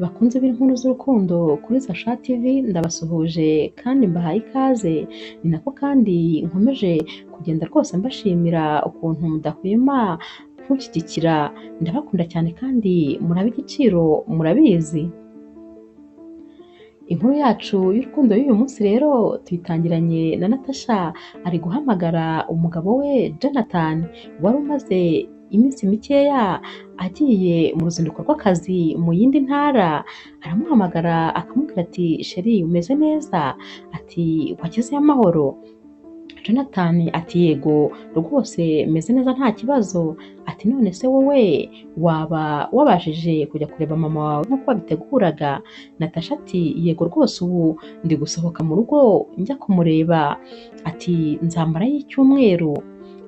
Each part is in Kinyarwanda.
Bakunze b'inkuru z'urukundo kuri Sacha TV ndabasuhuje kandi mbahaye ikaze, ni nako kandi nkomeje kugenda rwose mbashimira ukuntu mudahwema kunshyigikira, ndabakunda cyane kandi murabe igiciro murabizi. Inkuru yacu y'urukundo y'uyu munsi rero tuyitangiranye na Natasha ari guhamagara umugabo we Jonathan wari umaze iminsi mikeya agiye mu ruzinduko rw'akazi mu yindi ntara. Aramuhamagara akamubwira ati sheri umeze neza, ati wagezeyo amahoro? Jonathan ati yego rwose meze neza nta kibazo. Ati none se wowe waba wabashije kujya kureba mama wawe nk'uko wabiteguraga? Natasha ati yego rwose ubu ndi gusohoka mu rugo njya kumureba. Ati nzamarayo icyumweru.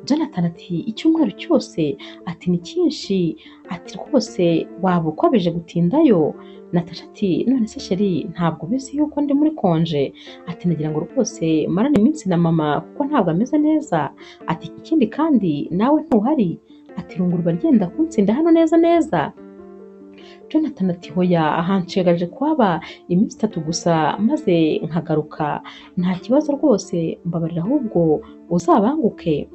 Jonathan ati icyumweru cyose? Ati ni cyinshi. Ati rwose waba ukomeje gutindayo? Natasha ati none se sheri ntabwo ubizi yuko ndi muri konje? Ati nagira ngo rwose marane iminsi na mama kuko ntabwo ameze neza. Ati ikindi kandi nawe ntuhari. Ati irungu ryenda kuntsinda hano neza neza. Jonathan ati hoya hanshigaje kuhaba iminsi 3 gusa maze nkagaruka, nta kibazo rwose mbabarira ahubwo uzabanguke.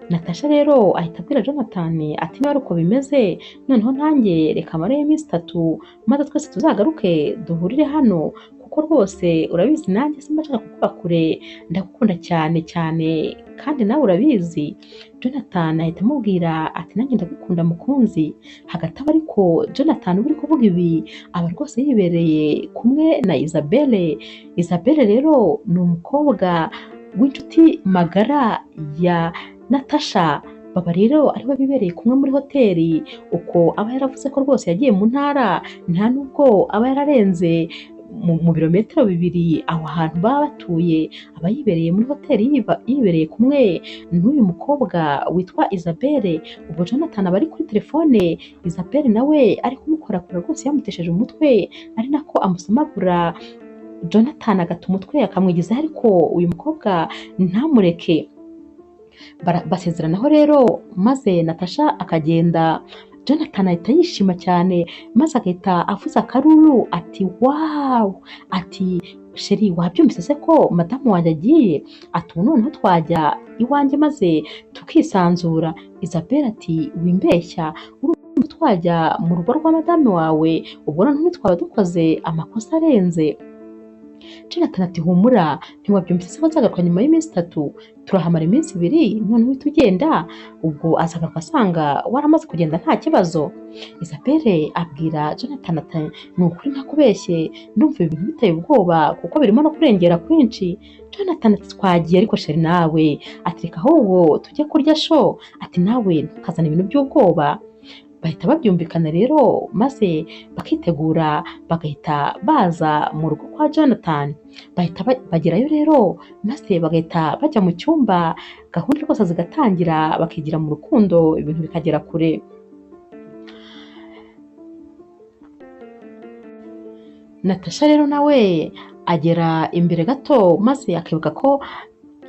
Natasha rero ahita abwira Jonathan ati niba uko bimeze noneho nanjye reka mareyo iminsi 3 maze twese tuzagaruke duhurire hano kuko rwose urabizi nanjye simba nshaka kukuba kure, ndagukunda cyane cyane kandi nawe urabizi. Jonathan ahita amubwira ati nanjye ndagukunda mukunzi. Hagati aho ariko Jonathan uri kuvuga ibi aba rwose yibereye kumwe na Isabelle. Isabelle rero ni umukobwa w'inshuti magara ya Natasha. Baba rero ariwe bibereye kumwe muri hoteli, uko aba yaravuze ko rwose yagiye mu ntara nta nubwo aba yararenze mu birometero 2 aho hantu baba batuye. Aba yibereye muri hoteli yibereye kumwe n'uyu mukobwa witwa Isabelle. Ubwo Jonathan aba ari kuri telefone, Isabelle nawe ari kumukorakora rwose yamutesheje umutwe, ari nako amusamagura. Jonathan agata umutwe akamwigizaho ariko uyu mukobwa ntamureke. Basezeranaho rero maze Natasha akagenda. Jonathan ahita yishima cyane maze agahita avuza akaruru ati wow, ati sheri wabyumvise se ko madamu wanjye agiye? Ati ubu noneho twajya iwanjye maze tukisanzura. Isabelle ati wimbeshya, urumva twajya mu rugo rwa madamu wawe? Ubwo noneho ntitwaba dukoze amakosa arenze. Jonathan ati humura, ntiwabyumvise se ko nzagaruka nyuma y'iminsi 3? Turahamara iminsi 2 noneho uhita ugenda, ubwo azagaruka asanga waramaze kugenda nta kibazo. Isabelle abwira Jonathan ati ni ukuri ntakubeshye ndumva ibintu biteye ubwoba kuko birimo no kurengera kwinshi. Jonathan ati twagiye ariko sheri nawe. Ati reka ahubwo tujye kurya sho. Ati nawe ntukazana ibintu by'ubwoba. Bahita babyumvikana rero maze bakitegura bagahita baza mu rugo kwa Jonathan. Bahita bagerayo rero maze bagahita bajya mu cyumba, gahunda rwose zigatangira bakigira mu rukundo, ibintu bikagera kure. Natasha rero nawe agera imbere gato maze akibuka ko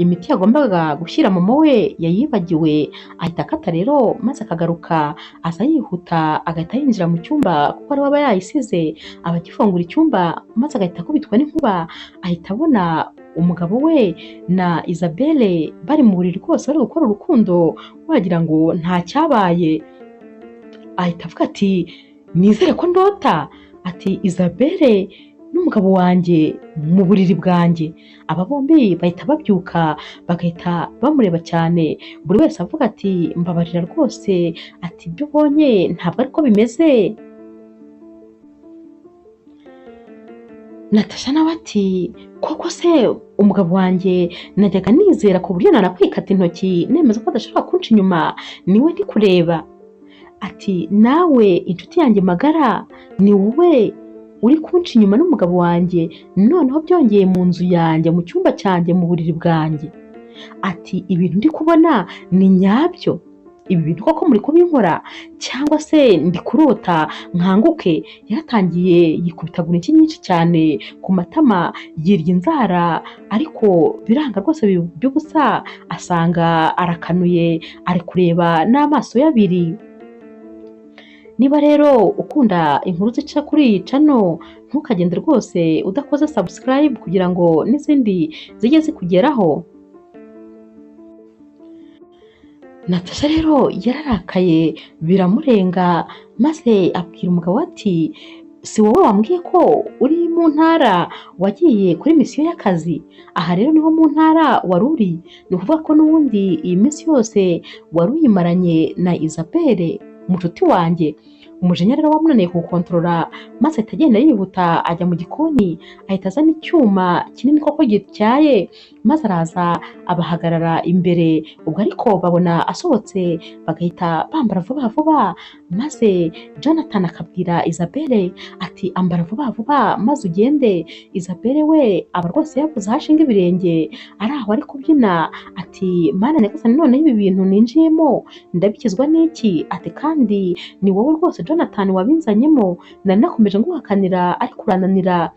imiti yagombaga gushyira mama we yayibagiwe. Ahita akata rero maze akagaruka aza yihuta agahita yinjira mu cyumba kuko ari we aba yayisize. Aba agifungura icyumba maze agahita akubitwa n'inkuba, ahita abona umugabo we na Isabelle bari mu buriri rwose bari gukora urukundo wagira ngo nta cyabaye. Ahita avuga ati nizere ko ndota. Ati Isabelle n'umugabo wanjye mu buriri bwanjye. Aba bombi bahita babyuka bagahita bamureba cyane, buri wese avuga ati mbabarira rwose, ati ibyo ubonye ntabwo ariko bimeze. Natasha nawe ati koko se umugabo wanjye najyaga nizera ku buryo nanakwikata intoki nemeza ko adashobora kunca inyuma, niwe ndi kureba. Ati nawe inshuti yanjye magara ni wowe uri kunca inyuma n'umugabo wanjye, noneho byongeye mu nzu yanjye, mu cyumba cyanjye, mu buriri bwanjye. Ati ibintu ndi kubona ni nyabyo, ibi bintu koko muri kubinkora cyangwa se ndi kurota nkanguke? Yaratangiye yikubitagura inshyi nyinshi cyane ku matama, yirya inzara ariko biranga rwose by'ubusa, asanga arakanuye ari kureba n'amaso ye abiri. niba rero ukunda inkuru zica kuri iyi channel, ntukagende rwose udakoze subscribe kugira ngo n'izindi zijye zikugeraho. Natasha rero yararakaye biramurenga, maze abwira umugabo ati si wowe wambwiye ko uri mu ntara wagiye kuri misiyo y'akazi? Aha rero niho mu ntara wari uri? Ni ukuvuga ko n'ubundi iyi minsi yose wari uyimaranye na Isabelle mucuti wanjye? Umujinya rero wamunaniye kuwukontorora, maze ahita agenda yihuta ajya mu gikoni, ahita azana icyuma kinini koko gityaye, maze araza abahagarara imbere. Ubwo ariko babona asohotse bagahita bambara vuba vuba, maze Jonathan akabwira Isabelle ati ambara vuba vuba maze ugende. Isabelle we aba rwose yabuze aho ashinga ibirenge, ari aho ari kubyina ati mana nyagasani, none ibi bintu ninjiyemo ndabikizwa n'iki? Ati kandi ni wowe rwose Jonathan wabinzanyemo, nari nakomeje nguhakanira ariko urananira.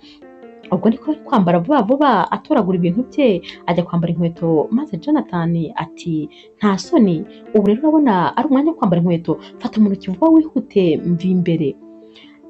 Ubwo niko ari kwambara vuba vuba atoragura ibintu bye ajya kwambara inkweto, maze Jonathan ati nta soni, ubu rero urabona ari umwanya wo kwambara inkweto, fata mu ntoki vuba wihute mvi imbere.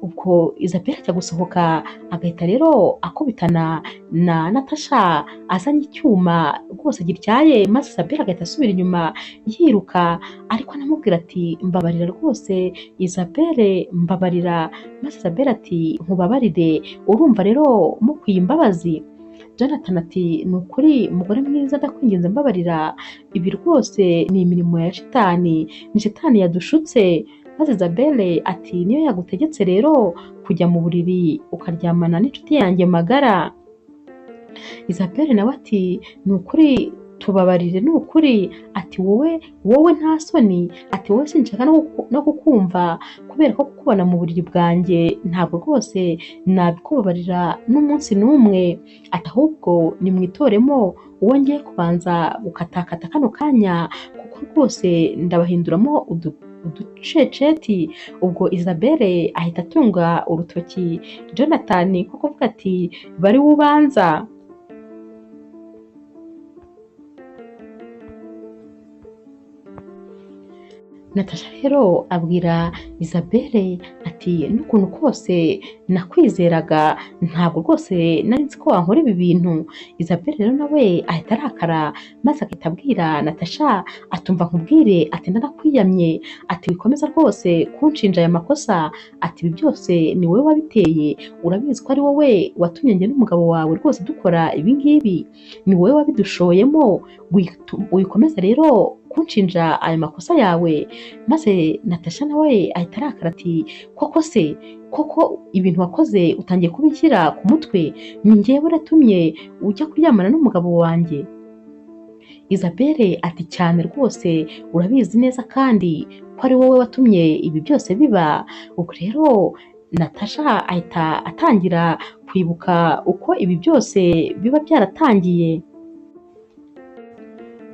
Ubwo Isabelle ajya gusohoka, agahita rero akubitana na Natasha azanye icyuma rwose gityaye, maze Isabelle agahita asubira inyuma yiruka, ariko anamubwira ati mbabarira rwose Isabelle, mbabarira. Maze Isabelle ati nkubabarire, urumva rero mukwiye imbabazi? Jonathan ati ni ukuri mugore mwiza ndakwinginze mbabarira, ibi rwose ni imirimo ya shitani, ni shitani yadushutse. Maze Isabelle ati niyo yagutegetse rero kujya mu buriri ukaryamana n'inshuti yanjye magara? Isabelle nawe ati ni ukuri tubabarire, ni ukuri. Ati wowe nta soni? Ati wowe sinshaka no kukumva, kubera ko kukubona mu buriri bwanjye ntabwo rwose nabikubabarira n'umunsi n'umwe. Ati ahubwo nimwitoremo uwo ngiye kubanza gukatakata kano kanya, kuko rwose ndabahinduramo uduceceti. Ubwo Isabelle ahita atunga urutoki Jonathan kuko avuga ati bari wubanza. Natasha rero abwira Isabelle ati n'ukuntu kose nakwizeraga, ntabwo rwose nari nzi ko wankora ibi bintu. Isabelle rero nawe ahita arakara, maze agahita abwira Natasha atumva nkubwire, ati ndanakwiyamye, ati wikomeza rwose kunshinja aya makosa, ati ibi byose ni wowe wabiteye, urabizi ko ari wowe watumye njye n'umugabo wawe rwose dukora ibi ngibi, ni wowe wabidushoyemo, wikomeza rero kunshinja aya makosa yawe. Maze Natasha nawe ahita arakara ati koko ibintu wakoze utangiye kubishyira ku mutwe, ni njyewe uratumye ujya kuryamana n'umugabo wanjye? Isabelle ati cyane rwose, urabizi neza kandi ko ari wowe watumye ibi byose biba. Ubwo rero Natasha ahita atangira kwibuka uko ibi byose biba byaratangiye.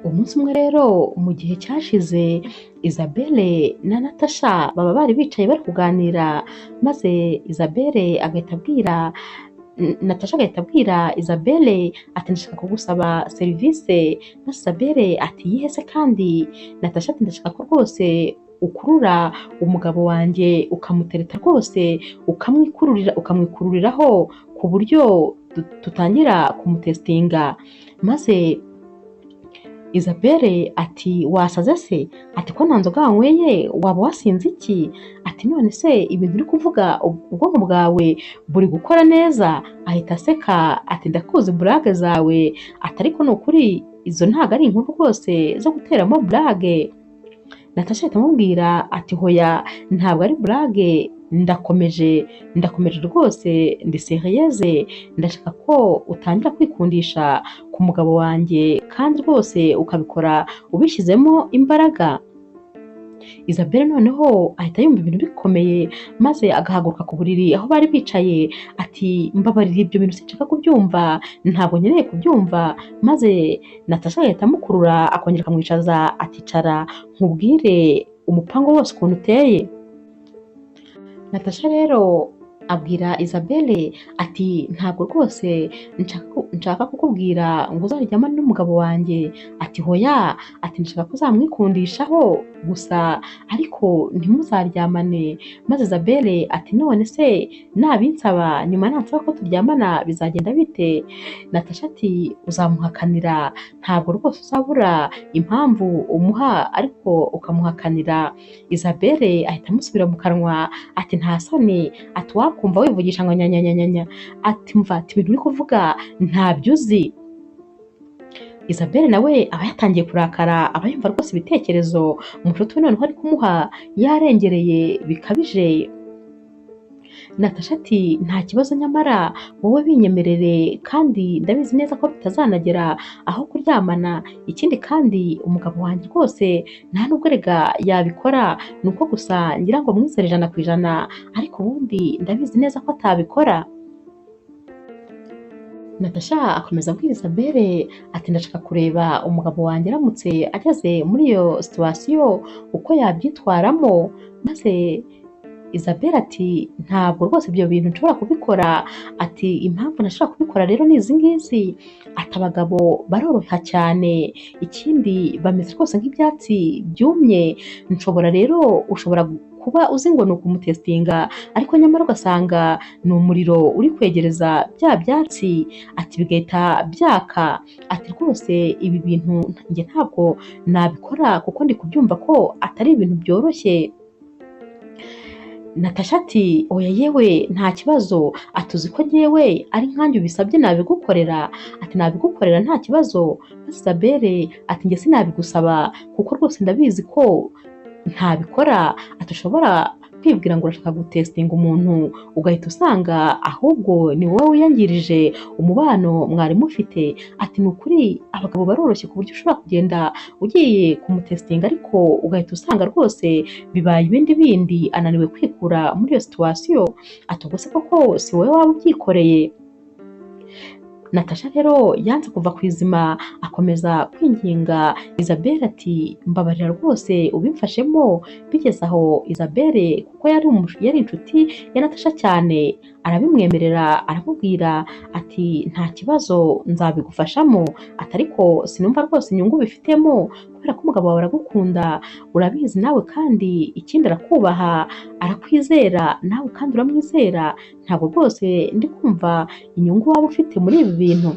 Umunsi umwe rero mu gihe cyashize, Isabelle na Natasha baba bari bicaye bari kuganira, maze Isabelle agahita abwira Natasha agahita abwira Isabelle ati ndashaka kugusaba serivisi. Maze Isabelle ati yihe se kandi? Natasha ati ndashaka ko rwose ukurura umugabo wanjye ukamutereta rwose, ukamwikururiraho ku buryo tutangira kumutestinga. Maze Isabelle ati wasaze se? Ati ko nta nzoga wanyweye waba wasinze iki? Ati none se ibintu uri kuvuga ubwonko bwawe buri gukora neza? Ahita aseka ati ndakuzi burage zawe, ati ariko ni ukuri izo ntabwo ari inkuru rwose zo guteramo burage. Natasha ahita amubwira ati hoya ntabwo ari burage, ndakomeje rwose, ndi seriyeze, ndashaka ko utangira kwikundisha ku mugabo wanjye kandi rwose ukabikora ubishyizemo imbaraga. Isabelle noneho ahita yumva ibintu bikomeye, maze agahaguruka ku buriri aho bari bicaye ati mbabarira, ibyo bintu sinshaka kubyumva, ntabwo nkeneye kubyumva. Maze Natasha agahita amukurura akongera akamwicaza aticara nkubwire umupango wose ukuntu uteye. Natasha rero abwira Isabelle ati ntabwo rwose nshaka kukubwira ngo uzaryamane n'umugabo wanjye, ati hoya, ati ndashaka ko uzamwikundishaho gusa ariko ntimuzaryamane. Maze Isabelle ati none se nabinsaba nyuma nansaba ko turyamana bizagenda bite? Natasha ati uzamuhakanira, ntabwo rwose uzabura impamvu umuha ariko ukamuhakanira. Isabelle ahita amusubira mu kanwa ati nta soni, ati wakumva wivugisha ngo nyanyanyanyanya, ati mva, ati ibintu uri kuvuga ntabyo uzi. Isabelle nawe aba yatangiye kurakara, aba yumva rwose ibitekerezo umushuti we noneho ari kumuha yarengereye bikabije. Natasha ati nta kibazo, nyamara wowe binyemerere kandi ndabizi neza ko bitazanagera aho kuryamana, ikindi kandi umugabo wanjye rwose nta nubwo erega yabikora, ni uko gusa ngira ngo mwizere 100%, ariko ubundi ndabizi neza ko atabikora. Natasha akomeza abwira Isabelle ati ndashaka kureba umugabo wanjye aramutse ageze muri iyo situation uko yabyitwaramo. Maze Isabelle ati ntabwo rwose ibyo bintu nshobora kubikora, ati impamvu ntashobora kubikora rero ni izi ngizi, ati abagabo baroroha cyane, ikindi bameze rwose nk'ibyatsi byumye, ushobora kuba uzi ngo ni ukumutestinga ariko nyamara ugasanga ni umuriro uri kwegereza bya byatsi, ati bigahita byaka, ati rwose ibi bintu njye ntabwo nabikora kuko ndi kubyumva ko atari ibintu byoroshye. Natasha ati oya yewe nta kibazo, ati uzi ko njyewe ari nkanjye ubisabye nabigukorera, ati nabigukorera nta kibazo. Maze Isabelle ati njye sinabigusaba kuko rwose ndabizi ko ntabikora, ati ushobora kwibwira ngo urashaka gutestinga umuntu ugahita usanga ahubwo ni wowe wiyangirije umubano mwari mufite, ati ni ukuri abagabo baroroshye ku buryo ushobora kugenda ugiye kumutestinga ariko ugahita usanga rwose bibaye ibindi bindi, ananiwe kwikura muri iyo situation, ati ubwo se koko si wowe waba ubyikoreye? Natasha rero yanze kuva ku izima, akomeza kwinginga Isabelle ati mbabarira rwose ubimfashemo. Bigeze aho Isabelle kuko yari inshuti ya Natasha cyane arabimwemerera, aramubwira ati nta kibazo nzabigufashamo, ati ariko sinumva rwose inyungu bifitemo kubera ko umugabo wawe aragukunda, urabizi nawe, kandi ikindi arakubaha, arakwizera nawe kandi uramwizera, ntabwo rwose ndi kumva inyungu waba ufite muri ibi bintu.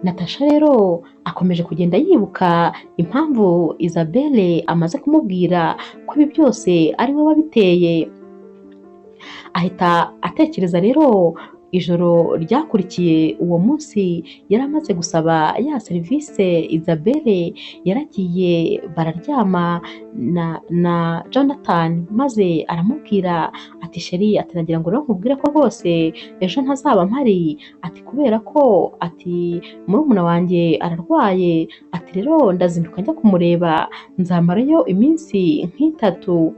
Natasha rero akomeje kugenda yibuka impamvu Isabelle amaze kumubwira ko ibi byose ari we wabiteye, ahita atekereza rero ijoro ryakurikiye uwo munsi yari amaze gusaba ya serivisi. Isabelle yaragiye bararyama na Jonathan, maze aramubwira ati sheri, ati nagira ngo rero nkubwire ko rwose ejo ntazaba mpari, ati kubera ko ati murumuna wanjye ararwaye, ati rero ndazinduka njya kumureba, nzamarayo iminsi nk'itatu.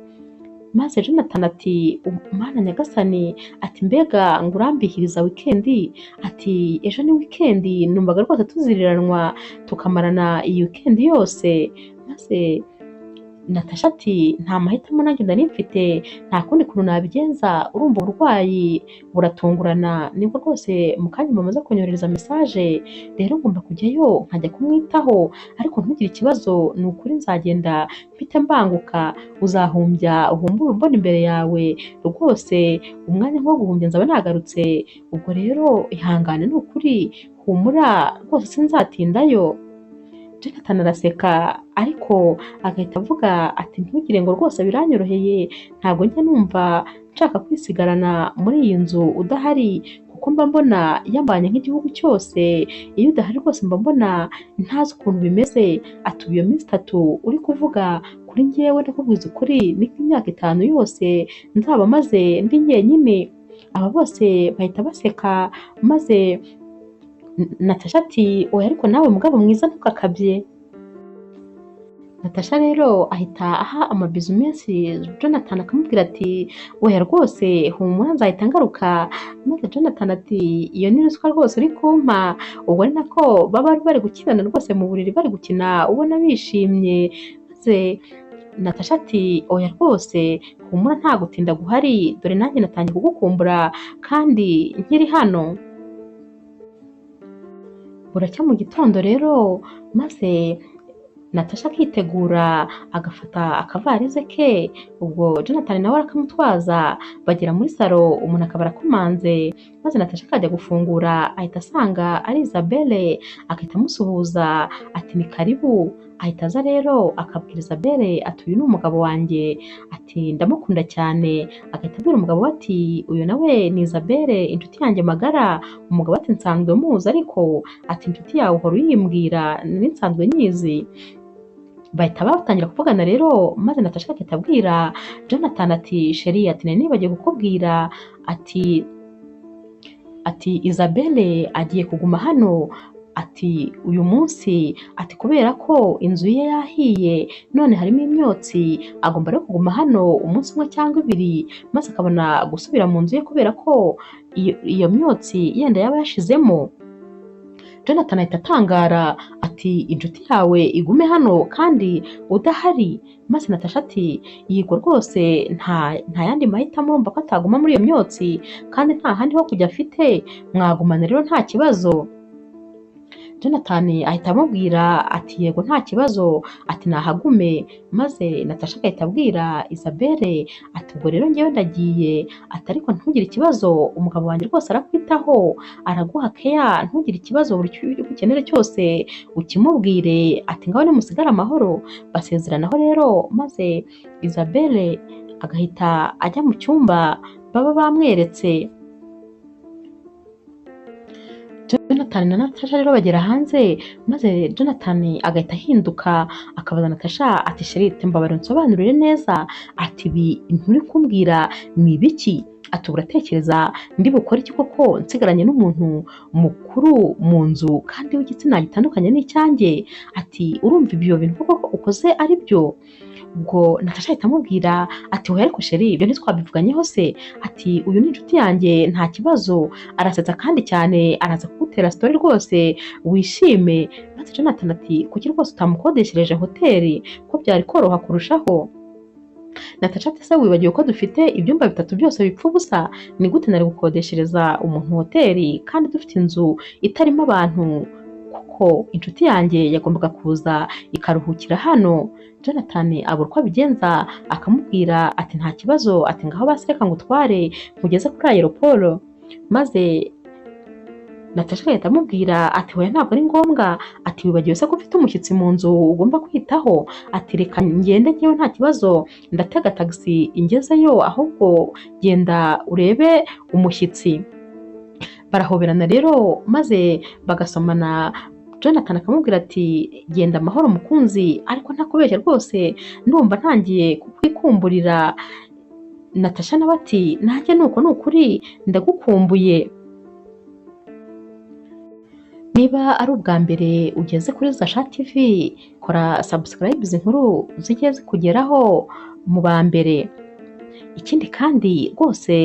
Maze Jonathan ati mana nyagasani, ati mbega ngo urambihiriza wikendi, ati ejo ni wikendi, numvaga rwose tuziriranwa tukamarana iyi wikendi yose. Maze Natasha ati nta mahitamo nanjye ndari mfite, nta kundi kuntu nabigenza, urumva uburwayi buratungurana, nibwo rwose mu kanya bamaze kunyohereza message, rero ngomba kujyayo nkajya kumwitaho, ariko ntugire ikibazo, ni ukuri nzagenda mfite mbanguka, uzahumbya uhumbure umbona imbere yawe rwose, umwanya wo guhumbya nzaba nagarutse, ubwo rero ihangane, ni ukuri humura rwose sinzatindayo. Jonathan araseka ariko agahita avuga ati ntugire ngo rwose biranyoroheye, ntabwo njya numva nshaka kwisigarana muri iyi nzu udahari, kuko mba mbona yambanye nk'igihugu cyose, iyo udahari rwose mba mbona ntazi ukuntu bimeze, ati iyo minsi 3 uri kuvuga kuri njyewe ndakubwiza ukuri ni nk'imyaka 5 yose nzaba maze ndi njyenyine. Aba bose bahita baseka, maze Natasha ati oya ariko nawe mugabo mwiza ntukakabye. Natasha rero ahita aha amabizu menshi Jonathan, akamubwira ati oya rwose humura nzahita ngaruka. Maze Jonathan ati iyo ni ruswa rwose uri kumpa, ubwo ari nako baba bari gukinana rwose mu buriri bari gukina ubona bishimye. Maze Natasha ati oya rwose humura nta gutinda guhari dore nanjye natangiye kugukumbura kandi nkiri hano. Buracya mu gitondo rero maze Natasha akitegura agafata akavarize ke, ubwo Jonathan nawe arakamutwaza bagera muri salo umuntu akaba arakomanze, maze Natasha akajya gufungura ahita asanga ari Isabelle, agahita amusuhuza ati ni karibu, ahita aza rero akabwira Isabelle ati uyu ni umugabo wanjye, ati ndamukunda cyane, agahita abwira umugabo we ati uyu nawe ni Isabelle inshuti yanjye magara, umugabo ati nsanzwe muzi ariko ati inshuti yawe uhora uyimbwira nari nsanzwe nyizi. Bahita batangira kuvugana rero maze Natasha agahita abwira Jonathan ati sheri ati nari nibagiwe kukubwira ati Isabelle agiye kuguma hano ati uyu munsi ati kubera ko inzu ye yahiye none harimo imyotsi agomba rero kuguma hano umunsi umwe cyangwa ibiri maze akabona gusubira mu nzu ye kubera ko iyo myotsi yenda yaba yashizemo. Jonathan ahita atangara ati inshuti yawe igume hano kandi udahari, maze Natasha ati yego rwose nta yandi mahitamo urumva ko ataguma muri iyo myotsi kandi nta handi ho kujya afite, mwagumana rero nta kibazo. Jonathan ahita amubwira ati yego nta kibazo ati nahagume, maze Natasha agahita abwira Isabelle ati ubwo rero ngewe ndagiye ati ariko ntugire ikibazo umugabo wanjye rwose arakwitaho araguha keya, ntugire ikibazo buri cyo ukenera cyose ukimubwire ati ngaho nimusigare amahoro. Basezeranaho rero maze Isabelle agahita ajya mu cyumba baba bamweretse. Jonathan na Natasha rero bagera hanze maze Jonathan agahita ahinduka akabaza Natasha ati sheri mbabarira unsobanurire neza ati ibi nturi kumbwira ni ibiki, ati uratekereza ndi bukore iki koko nsigaranye n'umuntu mukuru mu nzu kandi w'igitsina gitandukanye n'icyanjye, ati urumva ibyo bintu koko ukoze ari byo? Ubwo Natasha ahita amubwira ati oya ariko sheri ibyo ntitwabivuganyeho se, ati uyu ni inshuti yanjye nta kibazo, arasetsa kandi cyane araza kugutera story rwose wishime. Maze Jonathan ati kuki rwose utamukodeshereje hoteli ko byari koroha kurushaho? Natasha ati se wibagiwe ko dufite ibyumba bitatu byose bipfa ubusa, ni gute nari gukodeshereza umuntu hoteli kandi dufite inzu itarimo abantu? Kuko inshuti yanjye yagombaga kuza ikaruhukira hano. Jonathan abura uko abigenza akamubwira ati nta kibazo ati ngaho basi reka ngutware nkugeze kuri aeroport, maze Natasha agahita amubwira ati oya ntabwo ari ngombwa, ati wibagiwe se ko ufite umushyitsi mu nzu ugomba kwitaho, ati reka ngende ngewe nta kibazo ndatega taxi ingezeyo ahubwo genda urebe umushyitsi. Barahoberana rero maze bagasomana. Jonathan akamubwira ati genda amahoro mukunzi ariko ntakubeshya rwose ndumva ntangiye kukwikumburira. Natasha nawe ati nanjye nuko nukuri ndagukumbuye. Niba ari ubwa mbere ugeze kuri Zasha TV kora subscribe izi nkuru zijye zikugeraho mu ba mbere. Ikindi kandi rwose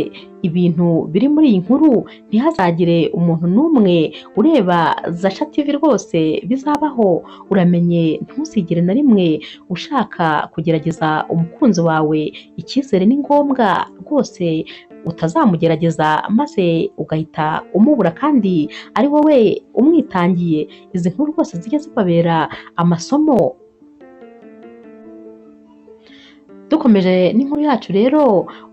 ibintu biri muri iyi nkuru ntihazagire umuntu n'umwe ureba Zasha TV rwose bizabaho, uramenye ntuzigere na rimwe ushaka kugerageza umukunzi wawe, icyizere ni ngombwa rwose utazamugerageza maze ugahita umubura kandi ari wowe umwitangiye. Izi nkuru rwose zijya zibabera amasomo. Dukomeje n'inkuru yacu rero,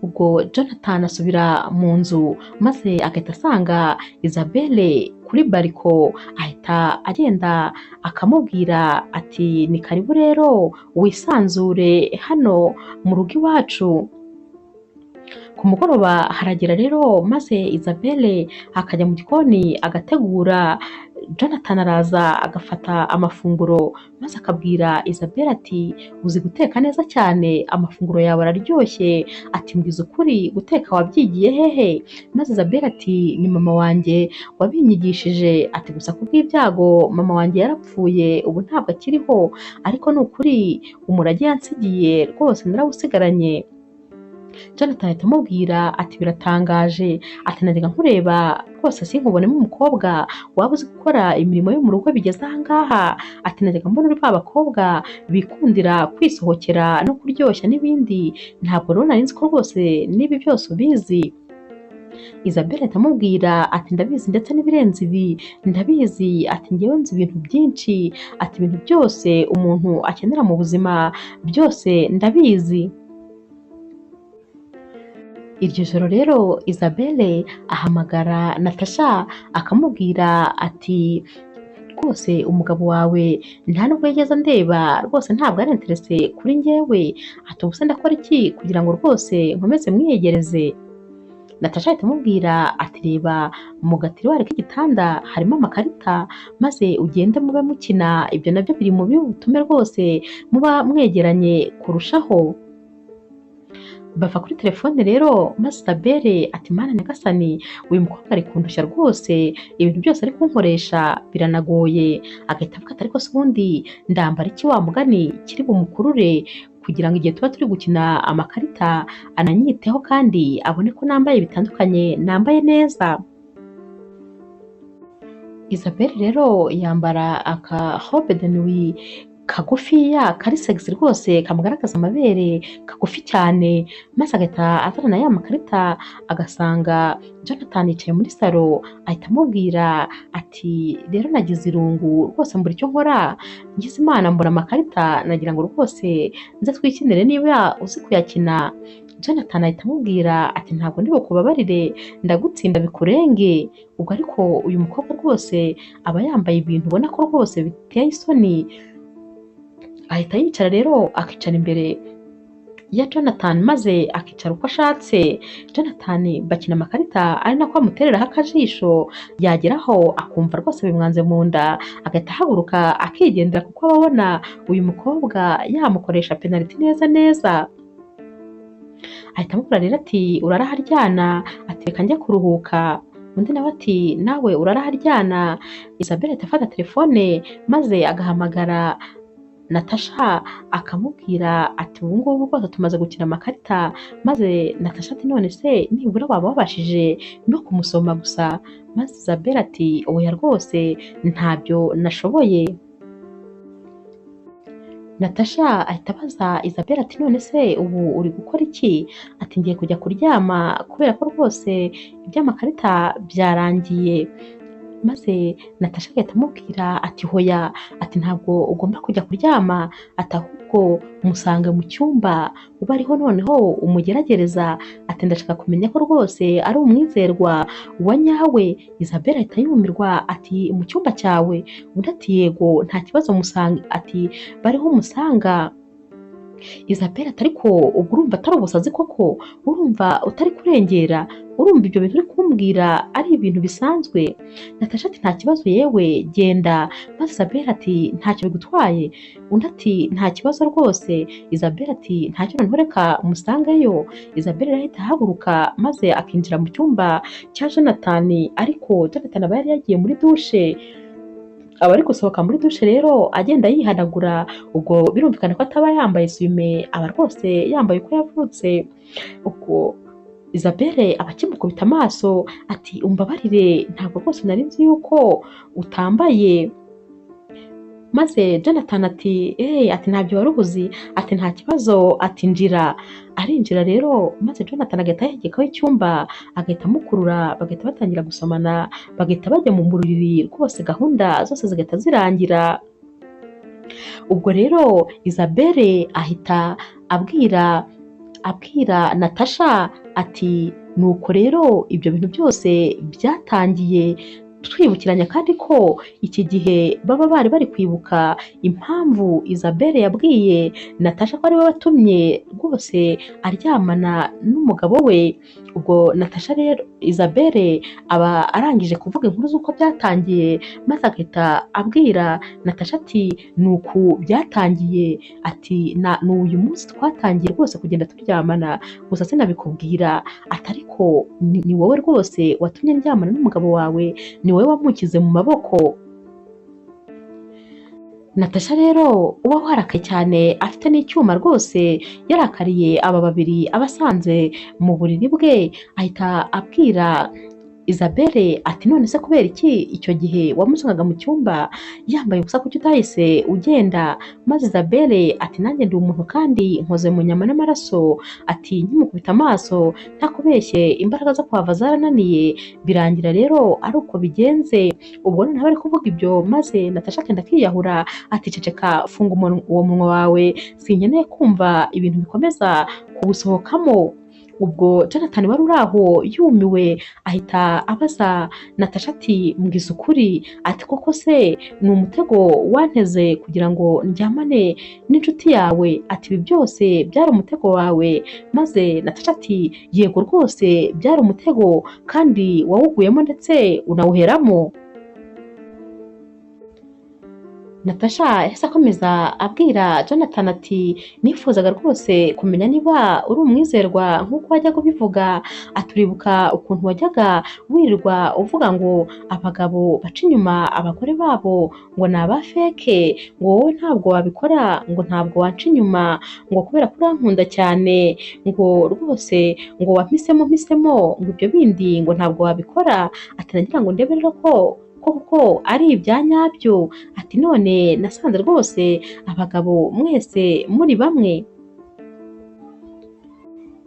ubwo Jonathan asubira mu nzu maze agahita asanga Isabelle kuri bariko, ahita agenda akamubwira ati ni karibu rero wisanzure hano mu rugo iwacu. Ku mugoroba haragera rero maze Isabelle akajya mu gikoni agategura. Jonathan araza agafata amafunguro maze akabwira Isabelle ati uzi guteka neza cyane amafunguro yawe araryoshye, ati mbwiza ukuri guteka wabyigiye hehe? Maze Isabelle ati ni mama wanjye wabinyigishije, ati gusa kubw'ibyago mama wanjye yarapfuye ubu ntabwo akiriho ariko ni ukuri umurage yansigiye rwose narawusigaranye. Jonathan ahita amubwira ati biratangaje, ati najyaga nkureba rwose sinkubonemo umukobwa waba uzi gukora imirimo yo mu rugo bigeze aha ngaha, ati najyaga mbona uri ba bakobwa bikundira kwisohokera no kuryoshya n'ibindi, ntabwo rero nari nzi ko rwose n'ibi byose ubizi. Isabelle ahita amubwira ati ndabizi ndetse n'ibirenze ibi, ndabizi ati njyewe nzi ibintu byinshi, ati ibintu byose umuntu akenera mu buzima byose ndabizi. Iryo joro rero Isabelle ahamagara Natasha akamubwira ati rwose umugabo wawe nta nubwo yigeze andeba, rwose ntabwo ari interese kuri njyewe, ati ubuse ndakora iki kugira ngo rwose nkomeze mwiyegereze. Natasha ahita amubwira ati reba mu gatiriwari k'igitanda harimo amakarita, maze ugende mube mukina, ibyo nabyo biri mu butume rwose muba mwegeranye kurushaho. Bava kuri telefone rero maze Isabelle ati mana nyagasani, uyu mukobwa ari kundushya rwose, ibintu byose ari kunkoresha biranagoye. Agahita avuga ati ariko se ubundi ndambara iki wa mugani kiri bumukurure, kugira ngo igihe tuba turi gukina amakarita ananyiteho kandi abone ko nambaye bitandukanye, nambaye neza. Isabelle rero yambara aka robe de nuit kagufiya kari sexy rwose kamugaragaza amabere, kagufi cyane, maze agahita azana ya makarita agasanga Jonathan yicaye muri salo, ahita amubwira ati rero nagize irungu rwose mbura icyo nkora, ngize Imana mbura amakarita, nagira ngo rwose nze twikinire niba uzi kuyakina. Jonathan ahita amubwira ati ntabwo ndi bukubabarire, ndagutsinda bikurenge. Ubwo ariko uyu mukobwa rwose aba yambaye ibintu ubona ko rwose biteye isoni. Ahita yicara rero akicara imbere ya Jonathan maze akicara uko ashatse. Jonathan bakina amakarita ari nako amutereraho akajisho, yageraho akumva rwose bimwanze mu nda, agahita ahaguruka akigendera kuko aba abona uyu mukobwa yamukoresha penaliti neza neza. Ahita amubwira rero ati uraraharyana, ati reka njya kuruhuka. Undi nawe ati nawe uraraharyana. Isabelle ahita afata telefone maze agahamagara Natasha akamubwira ati ubu ngubu rwose tumaze gukina amakarita, maze Natasha ati none se nibura waba wabashije no kumusoma gusa, maze Isabelle ati oya rwose ntabyo nashoboye. Natasha ahita abaza Isabelle ati none se ubu uri gukora iki? Ati ngiye kujya kuryama kubera ko rwose iby'amakarita byarangiye. Maze Natasha agahita amubwira ati hoya, ati ntabwo ugomba kujya kuryama, ati ahubwo umusange mu cyumba ube ariho noneho umugeragereza, ati ndashaka kumenya ko rwose ari umwizerwa wa nyawe. Isabelle ahita yumirwa ati mu cyumba cyawe? Undi ati yego nta kibazo musange, ati bariho umusanga. Isabelle ati ariko ubwo urumva atari ubusazi koko, urumva utari kurengera, urumva ibyo bintu uri kumbwira ari ibintu bisanzwe? Natasha ati nta kibazo yewe genda, maze Isabelle ati ntacyo bigutwaye. Undi ati nta kibazo rwose. Isabelle ati ntacyo noneho reka umusangeyo. Isabelle rero ahita ahaguruka maze akinjira mu cyumba cya Jonathan, ariko Jonathan aba yari yagiye muri dushe. Aba ari gusohoka muri dushe rero agenda yihanagura, ubwo birumvikana ko ataba yambaye sume, aba rwose yambaye uko yavutse. Ubwo Isabelle aba akimukubita amaso ati umbabarire ntabwo rwose nari nzi yuko utambaye. Maze Jonathan ati ati ntabyo wari ubuzi, ati nta kibazo, ati njira. Arinjira rero maze Jonathan agahita yegekaho icyumba, agahita amukurura, bagahita batangira gusomana, bagahita bajya mu buriri rwose, gahunda zose zigahita zirangira. Ubwo rero Isabelle ahita abwira Natasha ati nuko rero ibyo bintu byose byatangiye twibukiranya kandi ko iki gihe baba bari kwibuka impamvu Isabelle yabwiye Natasha ko ari we watumye rwose aryamana n'umugabo we. Ubwo Natasha rero Isabelle aba arangije kuvuga inkuru z'uko byatangiye, maze agahita abwira Natasha ati nuku byatangiye, ati n'uyu munsi twatangiye rwose kugenda turyamana, gusa sinabikubwira, ati ariko ni wowe rwose watumye ndyamana n'umugabo wawe, ni wowe wamukize mu maboko. Natasha rero uba warakaye cyane afite n'icyuma rwose, yarakariye aba babiri abasanze mu buriri bwe, ahita abwira Isabelle ati none se kubera iki icyo gihe wamusangaga mu cyumba yambaye ubusa, kuki utahise ugenda? Maze Isabelle ati nanjye ndi umuntu kandi nkoze mu nyama n'amaraso, ati nkimukubita amaso ntakubeshye imbaraga zo kuhava zarananiye, birangira rero ari uko bigenze. Ubwo noneho bari kuvuga ibyo maze Natasha akenda akiyahura, ati ceceka, funga uwo munwa wawe, sinkeneye kumva ibintu bikomeza kuwusohokamo. Ubwo Jonathan wari uri aho yumiwe ahita abaza Natasha ati mbwiza ukuri, ati koko se ni umutego wanteze kugira ngo ndyamane n'inshuti yawe? Ati ibi byose byari umutego wawe? Maze Natasha ati yego rwose byari umutego kandi wawuguyemo ndetse unawuheramo. Natasha yahise akomeza abwira Jonathan ati nifuzaga rwose kumenya niba uri umwizerwa nk'uko wajyaga ubivuga, aturibuka ukuntu wajyaga wirirwa uvuga ngo abagabo baca inyuma abagore babo ngo ni aba feke, ngo wowe ntabwo wabikora, ngo ntabwo wanca inyuma, ngo kubera ko urankunda cyane, ngo rwose ngo wampisemo ngo ibyo bindi ngo ntabwo wabikora. Ati nagira ngo ndebe rero ko ari ibya nyabyo. Ati none nasanze rwose abagabo mwese muri bamwe.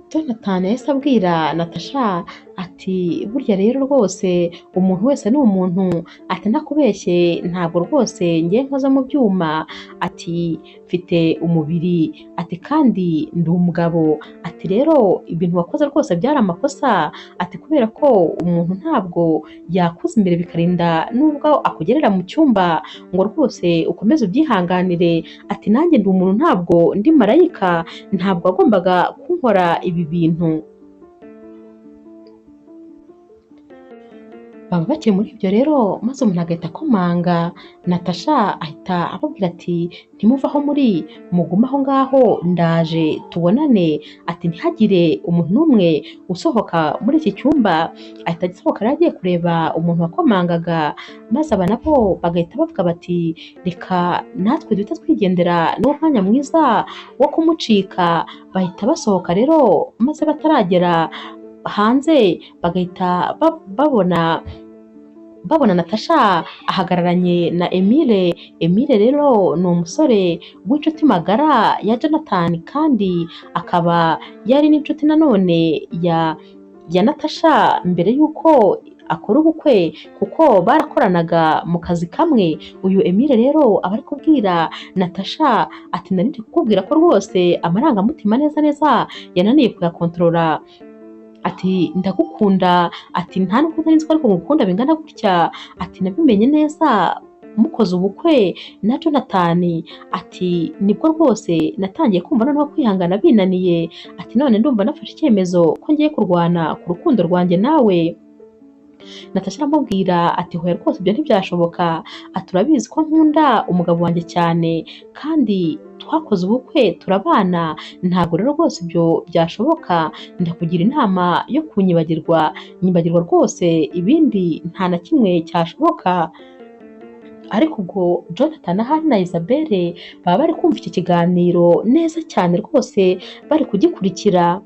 Jonathan yahise abwira Natasha ati burya rero rwose umuntu wese ni umuntu, ati ntakubeshye ntabwo rwose ngiye nkoza mu byuma, ati mfite umubiri, ati kandi ndi umugabo, ati rero ibintu wakoze rwose byari amakosa, ati kubera ko umuntu ntabwo yakuza imbere bikarinda nubwo akugerera mu cyumba ngo rwose ukomeze ubyihanganire, ati nanjye ndi umuntu ntabwo ndi marayika, ntabwo wagombaga kunkora ibi bintu. Baba bakiri muri ibyo rero maze umuntu agahita akomanga, Natasha ahita ababwira ati ntimuve aho muri, mugume aho ngaho ndaje tubonane, ati ntihagire umuntu n'umwe usohoka muri iki cyumba. Ahita agisohoka rero agiye kureba umuntu wakomangaga, maze aba nabo bagahita bavuga bati reka natwe duhite twigendera, niwo mwanya mwiza wo kumucika. Bahita basohoka rero maze bataragera hanze bagahita babona Natasha ahagararanye na Emile. Emile rero ni umusore w'inshuti magara ya Jonathan kandi akaba yari n'inshuti nanone ya Natasha mbere y'uko akora ubukwe kuko barakoranaga mu kazi kamwe. Uyu Emile rero aba ari kubwira Natasha ati nari ndi kukubwira ko rwose amarangamutima neza yananiye kuyakontorora, ati ndagukunda, ati nta nubwo nari nzi ko ariko ngukunda bingana gutya, ati nabimenye neza mukoze ubukwe na Jonathan, ati nibwo rwose natangiye kumva noneho kwihangana binaniye, ati none ndumva nafashe icyemezo ko ngiye kurwana ku rukundo rwanjye nawe. Natasha aramubwira ati hoya rwose ibyo ntibyashoboka, ati urabizi ko nkunda umugabo wanjye cyane kandi twakoze ubukwe turabana, ntabwo rero rwose ibyo byashoboka, ndakugira inama yo kunyibagirwa, nyibagirwa rwose ibindi nta na kimwe cyashoboka. Ariko ubwo Jonathan ahari na Isabelle baba bari kumva iki kiganiro neza cyane rwose bari kugikurikira.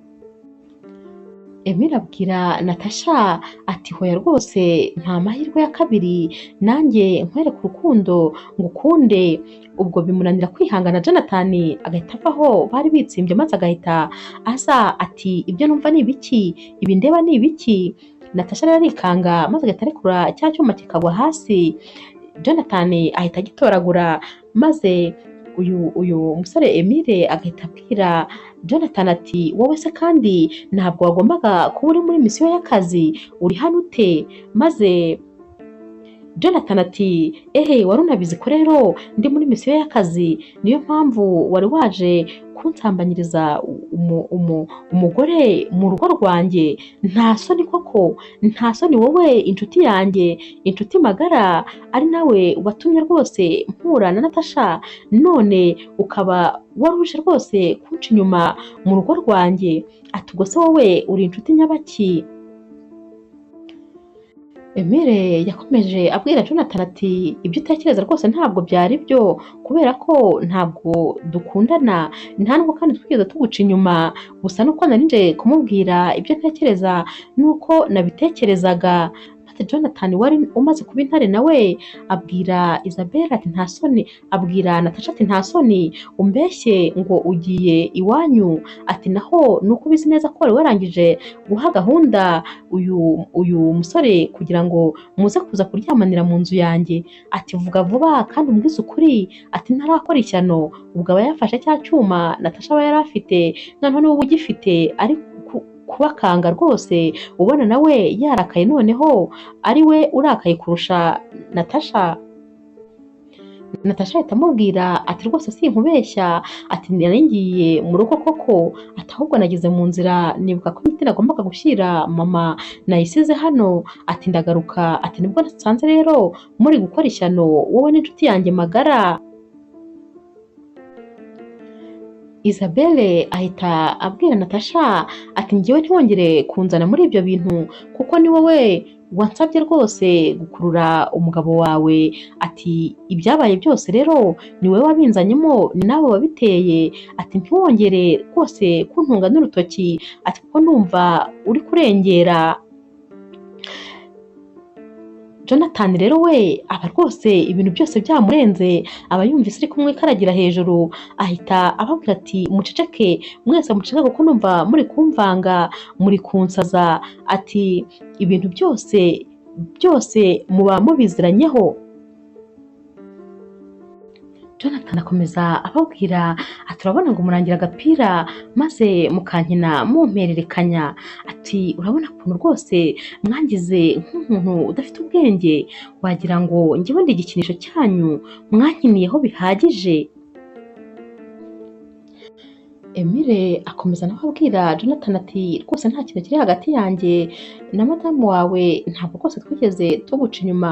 Emile abwira Natasha ati hoya rwose nta mahirwe ya kabiri, nanjye nkwereka urukundo ngukunde. Ubwo bimunanira kwihangana, Jonathan agahita avaho bari bitsimbye maze agahita aza ati ibyo numva ni ibiki, ibi ndeba ni ibiki? Natasha rero arikanga maze agahita arekura cya cyuma kikagwa hasi. Jonathan ahita agitoragura maze uyu musore Emile agahita abwira Jonathan ati wowe se kandi ntabwo wagombaga kuba uri muri misiyo y'akazi, uri hano ute? Maze Jonathan ati wari unabizi ko rero ndi muri misiyo y'akazi, niyo mpamvu wari waje kunsambanyiriza umugore mu rugo rwanjye? Nta soni koko, nta soni wowe inshuti yanjye, inshuti magara, ari nawe watumye rwose mpura na Natasha, none ukaba waruje rwose kunca inyuma mu rugo rwanjye? Ati ubwo se wowe uri inshuti nyabaki? Emile yakomeje abwira Jonathan ati ibyo utekereza rwose ntabwo byari byo kubera ko ntabwo dukundana nta nubwo kandi twigeze tuguca inyuma gusa nuko nari nje kumubwira ibyo ntekereza nuko nabitekerezaga maze Jonathan wari umaze kuba intare nawe abwira Isabelle ati nta soni abwira Natasha ati nta soni umbeshye ngo ugiye iwanyu ati naho nuko ubizi neza ko wari warangije guha gahunda uyu musore kugira ngo muze kuza kuryamanira mu nzu yanjye ati vuga vuba kandi umbwize ukuri ati ntarakora ishyano ubwo aba yafashe cya cyuma Natasha aba yari afite noneho niba ugifite ari kubakanga rwose ubona nawe yarakaye noneho ari we urakaye kurusha Natasha ahita amubwira ati rwose sinkubeshya ati nari ngiye mu rugo koko ati ahubwo nageze mu nzira nibuka ko imiti nagombaga gushyira mama nayisize hano ati ndagaruka ati nibwo nasanze rero muri gukora ishyano wowe n'inshuti yanjye magara Isabelle ahita abwira Natasha ati njyewe ntiwongere kunzana muri ibyo bintu kuko ni wowe wansabye rwose gukurura umugabo wawe ati ibyabaye byose rero ni wowe wabinzanyemo ni nawe wabiteye ati ntiwongere rwose kuntunga n'urutoki ati kuko numva uri kurengera Jonathan rero we aba rwose ibintu byose byamurenze aba yumvise ari kumwe karagira hejuru ahita ababwira ati muceceke mwese muceceke kuko numva muri kumvanga muri kunsaza ati ibintu byose muba mubiziranyeho Jonathan akomeza ababwira ati urabona ngo murangira agapira maze mukankina mumpererekanya ati urabona ukuntu rwose mwangize nk'umuntu udafite ubwenge wagira ngo njyewe ndi igikinisho cyanyu mwankiniyeho bihagije Emile akomeza nawe abwira Jonathan ati rwose nta kintu kiri hagati yanjye na madamu wawe ntabwo rwose twigeze tuguca inyuma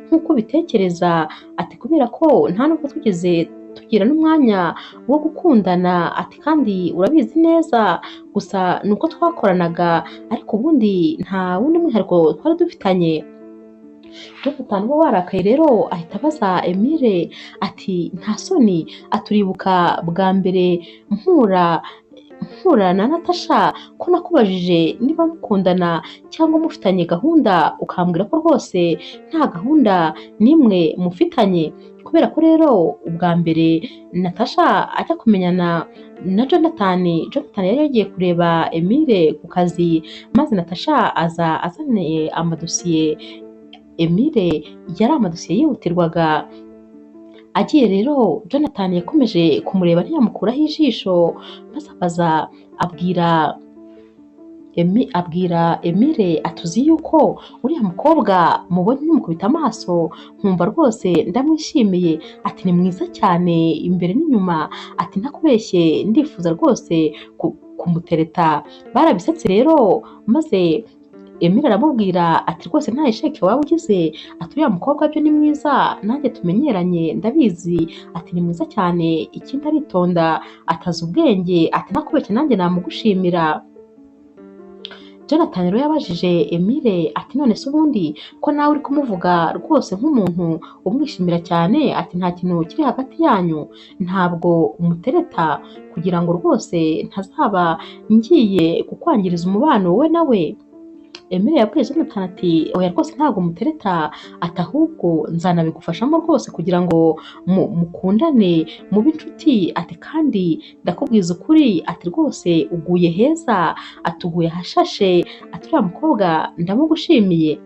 nk'uko ubitekereza ati kubera ko nta nubwo twigeze tugira n'umwanya wo gukundana ati kandi urabizi neza gusa ni uko twakoranaga ariko ubundi nta wundi mwihariko twari dufitanye Jonathan uba warakaye rero ahita abaza Emile ati nta soni aturibuka bwa mbere mpura na Natasha ko nakubajije niba mukundana cyangwa mufitanye gahunda ukambwira ko rwose nta gahunda n'imwe mufitanye kubera ko rero ubwa mbere Natasha ajya kumenyana na Jonathan yari yagiye kureba Emile ku kazi maze Natasha aza azaniye amadosiye Emile yari amadosiye yihutirwaga agiye rero Jonathan yakomeje kumureba ntiyamukuraho ijisho maze abaza abwira Emile atuzi yuko uriya mukobwa mubonye nimukubita amaso nkumva rwose ndamwishimiye ati ni mwiza cyane imbere n'inyuma ati ntakubeshye ndifuza rwose kumutereta barabisetse rero maze Emile aramubwira ati rwose nta isheke waba ugize ati uriya mukobwa byo ni mwiza nanjye tumenyeranye ndabizi ati ni mwiza cyane ikindi aritonda atazi ubwenge ati nakubeshye nanjye namugushimira Jonathan rero yabajije Emile ati none se ubundi ko nawe uri kumuvuga rwose nk'umuntu umwishimira cyane ati nta kintu kiri hagati yanyu ntabwo umutereta kugira ngo rwose ntazaba ngiye kukwangiriza umubano wowe nawe Emile yabwiye Jonathan ati oya rwose ntabwo mutereta ati ahubwo nzanabigufashamo rwose kugira ngo mukundane mube inshuti ati kandi ndakubwiza ukuri ati rwose uguye heza ati uguye hashashe ati uriya mukobwa ndamugushimiye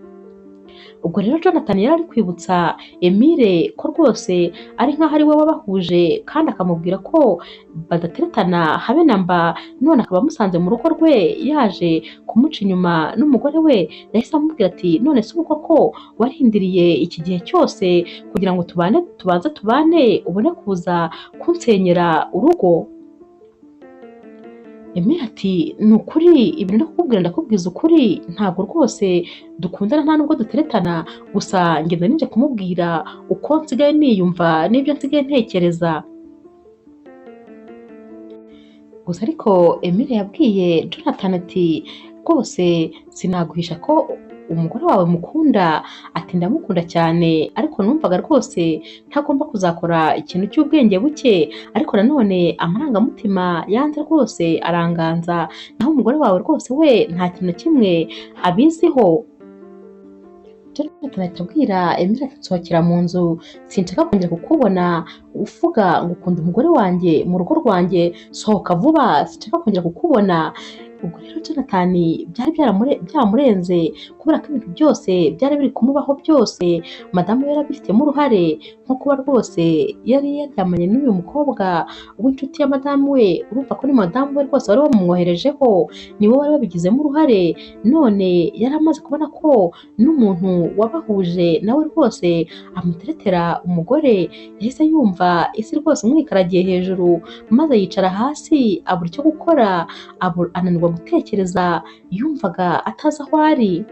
ubwo rero Jonathan yari ari kwibutsa Emile ko rwose ari nk'aho ari we wabahuje kandi akamubwira ko badateretana habe na mba none akaba amusanze mu rugo rwe yaje kumuca inyuma n'umugore we yahise amubwira ati none se uko ko warindiriye iki gihe cyose kugira ngo tubanze tubane ubone kuza kunsenyera urugo Emile ati ni ukuri ibintu ndakubwiza ukuri ntabwo rwose dukundana nta nubwo duteretana gusa ngenda nije kumubwira uko nsigaye niyumva n'ibyo nsigaye ntekereza gusa ariko Emile yabwiye Jonathan ati rwose sinaguhisha ko umugore wawe mukunda?" Ati "Ndamukunda cyane ariko numvaga rwose ntagomba kuzakora ikintu cy'ubwenge buke, ariko nanone amarangamutima yanze rwose aranganza, naho umugore wawe rwose we nta kintu na kimwe abiziho." Jonathan ahita abwira Emile ati "Nsohokera mu nzu, sinshaka kongera kukubona uvuga ngo ukunda umugore wanjye mu rugo rwanjye, sohoka vuba sinshaka kongera kukubona." Ubwo rero Jonathan byari byamurenze kubera ko ibintu byose byari biri kumubaho byose madamu we yari abifitemo uruhare, nko kuba rwose yari yaryamanye n'uyu mukobwa w'inshuti ya madamu we, urumva ko ni madamu we rwose wari wamumwoherejeho, ni we wari wabigizemo uruhare, none yari amaze kubona ko n'umuntu wabahuje nawe rwose amuteretera umugore, yahise yumva isi rwose imwikaragiye hejuru, maze yicara hasi abura icyo gukora, ananirwa gutekereza, yumvaga atazi aho ari.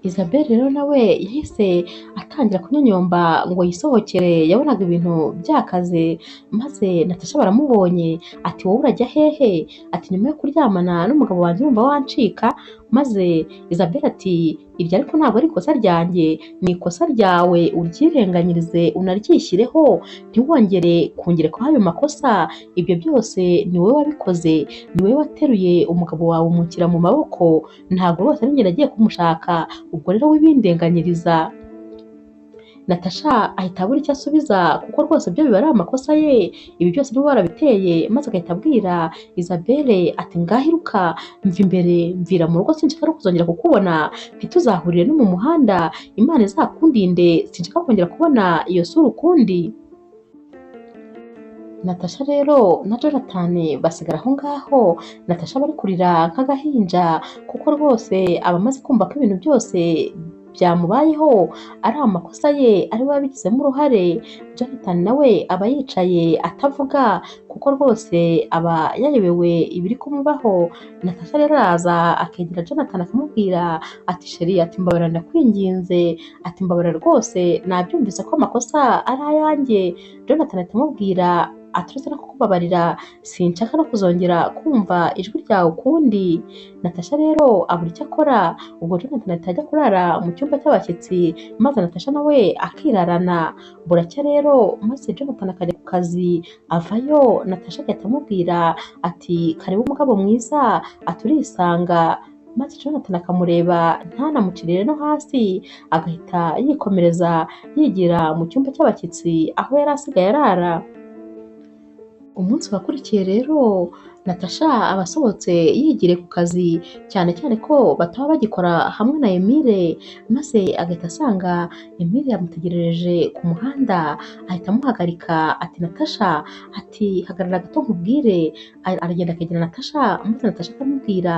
Isabelle rero nawe yahise atangira kunyonyomba ngo yisohokere, yabonaga ibintu byakaze, maze Natasha baramubonye ati "Wowe urajya hehe?" Ati "Nyuma yo kuryamana n'umugabo wanjye urumva wancika?" Maze Isabelle ati "Iryo ariko ntabwo ari ikosa ryanjye, ni ikosa ryawe, uryirenganyirize unaryishyireho, ntiwongere kungerekaho ayo makosa, ibyo byose ni wowe wabikoze, ni wowe wateruye umugabo wawe umushyira mu maboko, ntabwo rwose ari njye nagiye kumushaka, ubwo rero wibindenganyiriza." Natasha ahita abura icyo asubiza kuko rwose byo biba ari amakosa ye, ibi byose niwe warabiteye, maze agahita abwira Isabelle ati "Ngaho iruka, mva imbere, mvira mu rugo, sinshaka no kuzongera kukubona, ntituzahurire no mu muhanda, Imana izakundinde, sinshaka kongera kubona iyo sura ukundi." Natasha rero na Jonathan basigara aho ngaho, Natasha bari kurira nk'agahinja kuko rwose aba amaze kumva ko ibintu byose byamubayeho ari amakosa ye, ari we wabigizemo uruhare. Jonathan nawe aba yicaye atavuga kuko rwose aba yayobewe ibiri kumubaho. Natasha rero araza akegera Jonathan akamubwira ati "Sheri, ati mbabarira ndakwinginze, ati mbabarira rwose, nabyumvise ko amakosa ari ayanjye." Jonathan ahita amubwira ati "Uretse no kukubabarira, sinshaka no kuzongera kumva ijwi ryawe ukundi." Natasha rero abura icyo akora, ubwo Jonathan ahita ajya kurara mu cyumba cy'abashyitsi, maze Natasha nawe akirarana. Buracya rero maze Jonathan akajya ku kazi, avayo Natasha agahita amubwira ati "Karibu mugabo mwiza, ati urisanga." Maze Jonathan akamureba ntanamucirire no hasi, agahita yikomereza yigira mu cyumba cy'abashyitsi aho yari asigaye arara. Umunsi wakurikiye rero Natasha aba asohotse yigiriye ku kazi, cyane cyane ko bataba bagikora hamwe na Emile, maze agahita asanga Emile yamutegerereje ku muhanda, ahita amuhagarika ati "Natasha, ati hagarara gato nkubwire." Aragenda akegera Natasha, maze Natasha akamubwira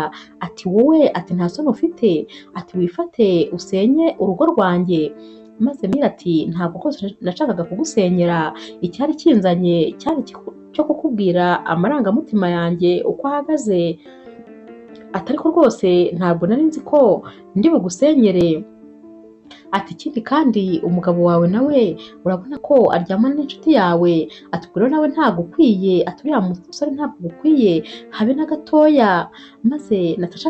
ati "Wowe, ati nta soni ufite, ati wifate usenye urugo rwanjye." Maze Emile ati "Ntabwo rwose nashakaga kugusenyera, icyari kinzanye cyari cyo kukubwira amarangamutima yanjye uko ahagaze, ati ariko rwose ntabwo nari nzi ko ndi bugusenyere. Ati ikindi kandi umugabo wawe nawe urabona ko aryamana n'inshuti yawe, ati ubwo rero nawe ntabwo ukwiye, ati uriya musore ntabwo ukwiye habe na gatoya." Maze Natasha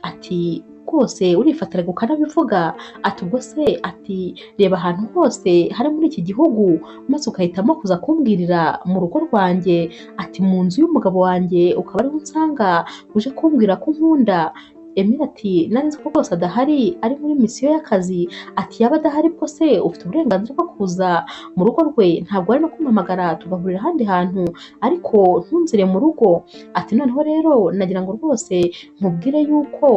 ati "Rwose urifatira ukanabivuga, ati ubwo se, ati reba ahantu hose hari muri iki gihugu, maze ugahitamo kuza kumbwirira mu rugo rwanjye, ati mu nzu y'umugabo wanjye ukaba ariho unsanga uje kumbwira ko unkunda." Emile ati "Nari nzi ko rwose adahari, ari muri misiyo y'akazi, ati yaba adahari bwo se ufite uburenganzira bwo kuza mu rugo rwe, ntabwo wari no kumpamagara tugahurira ahandi hantu, ariko ntunzire mu rugo." Ati "Noneho rero nagira ngo rwose nkubwire yuko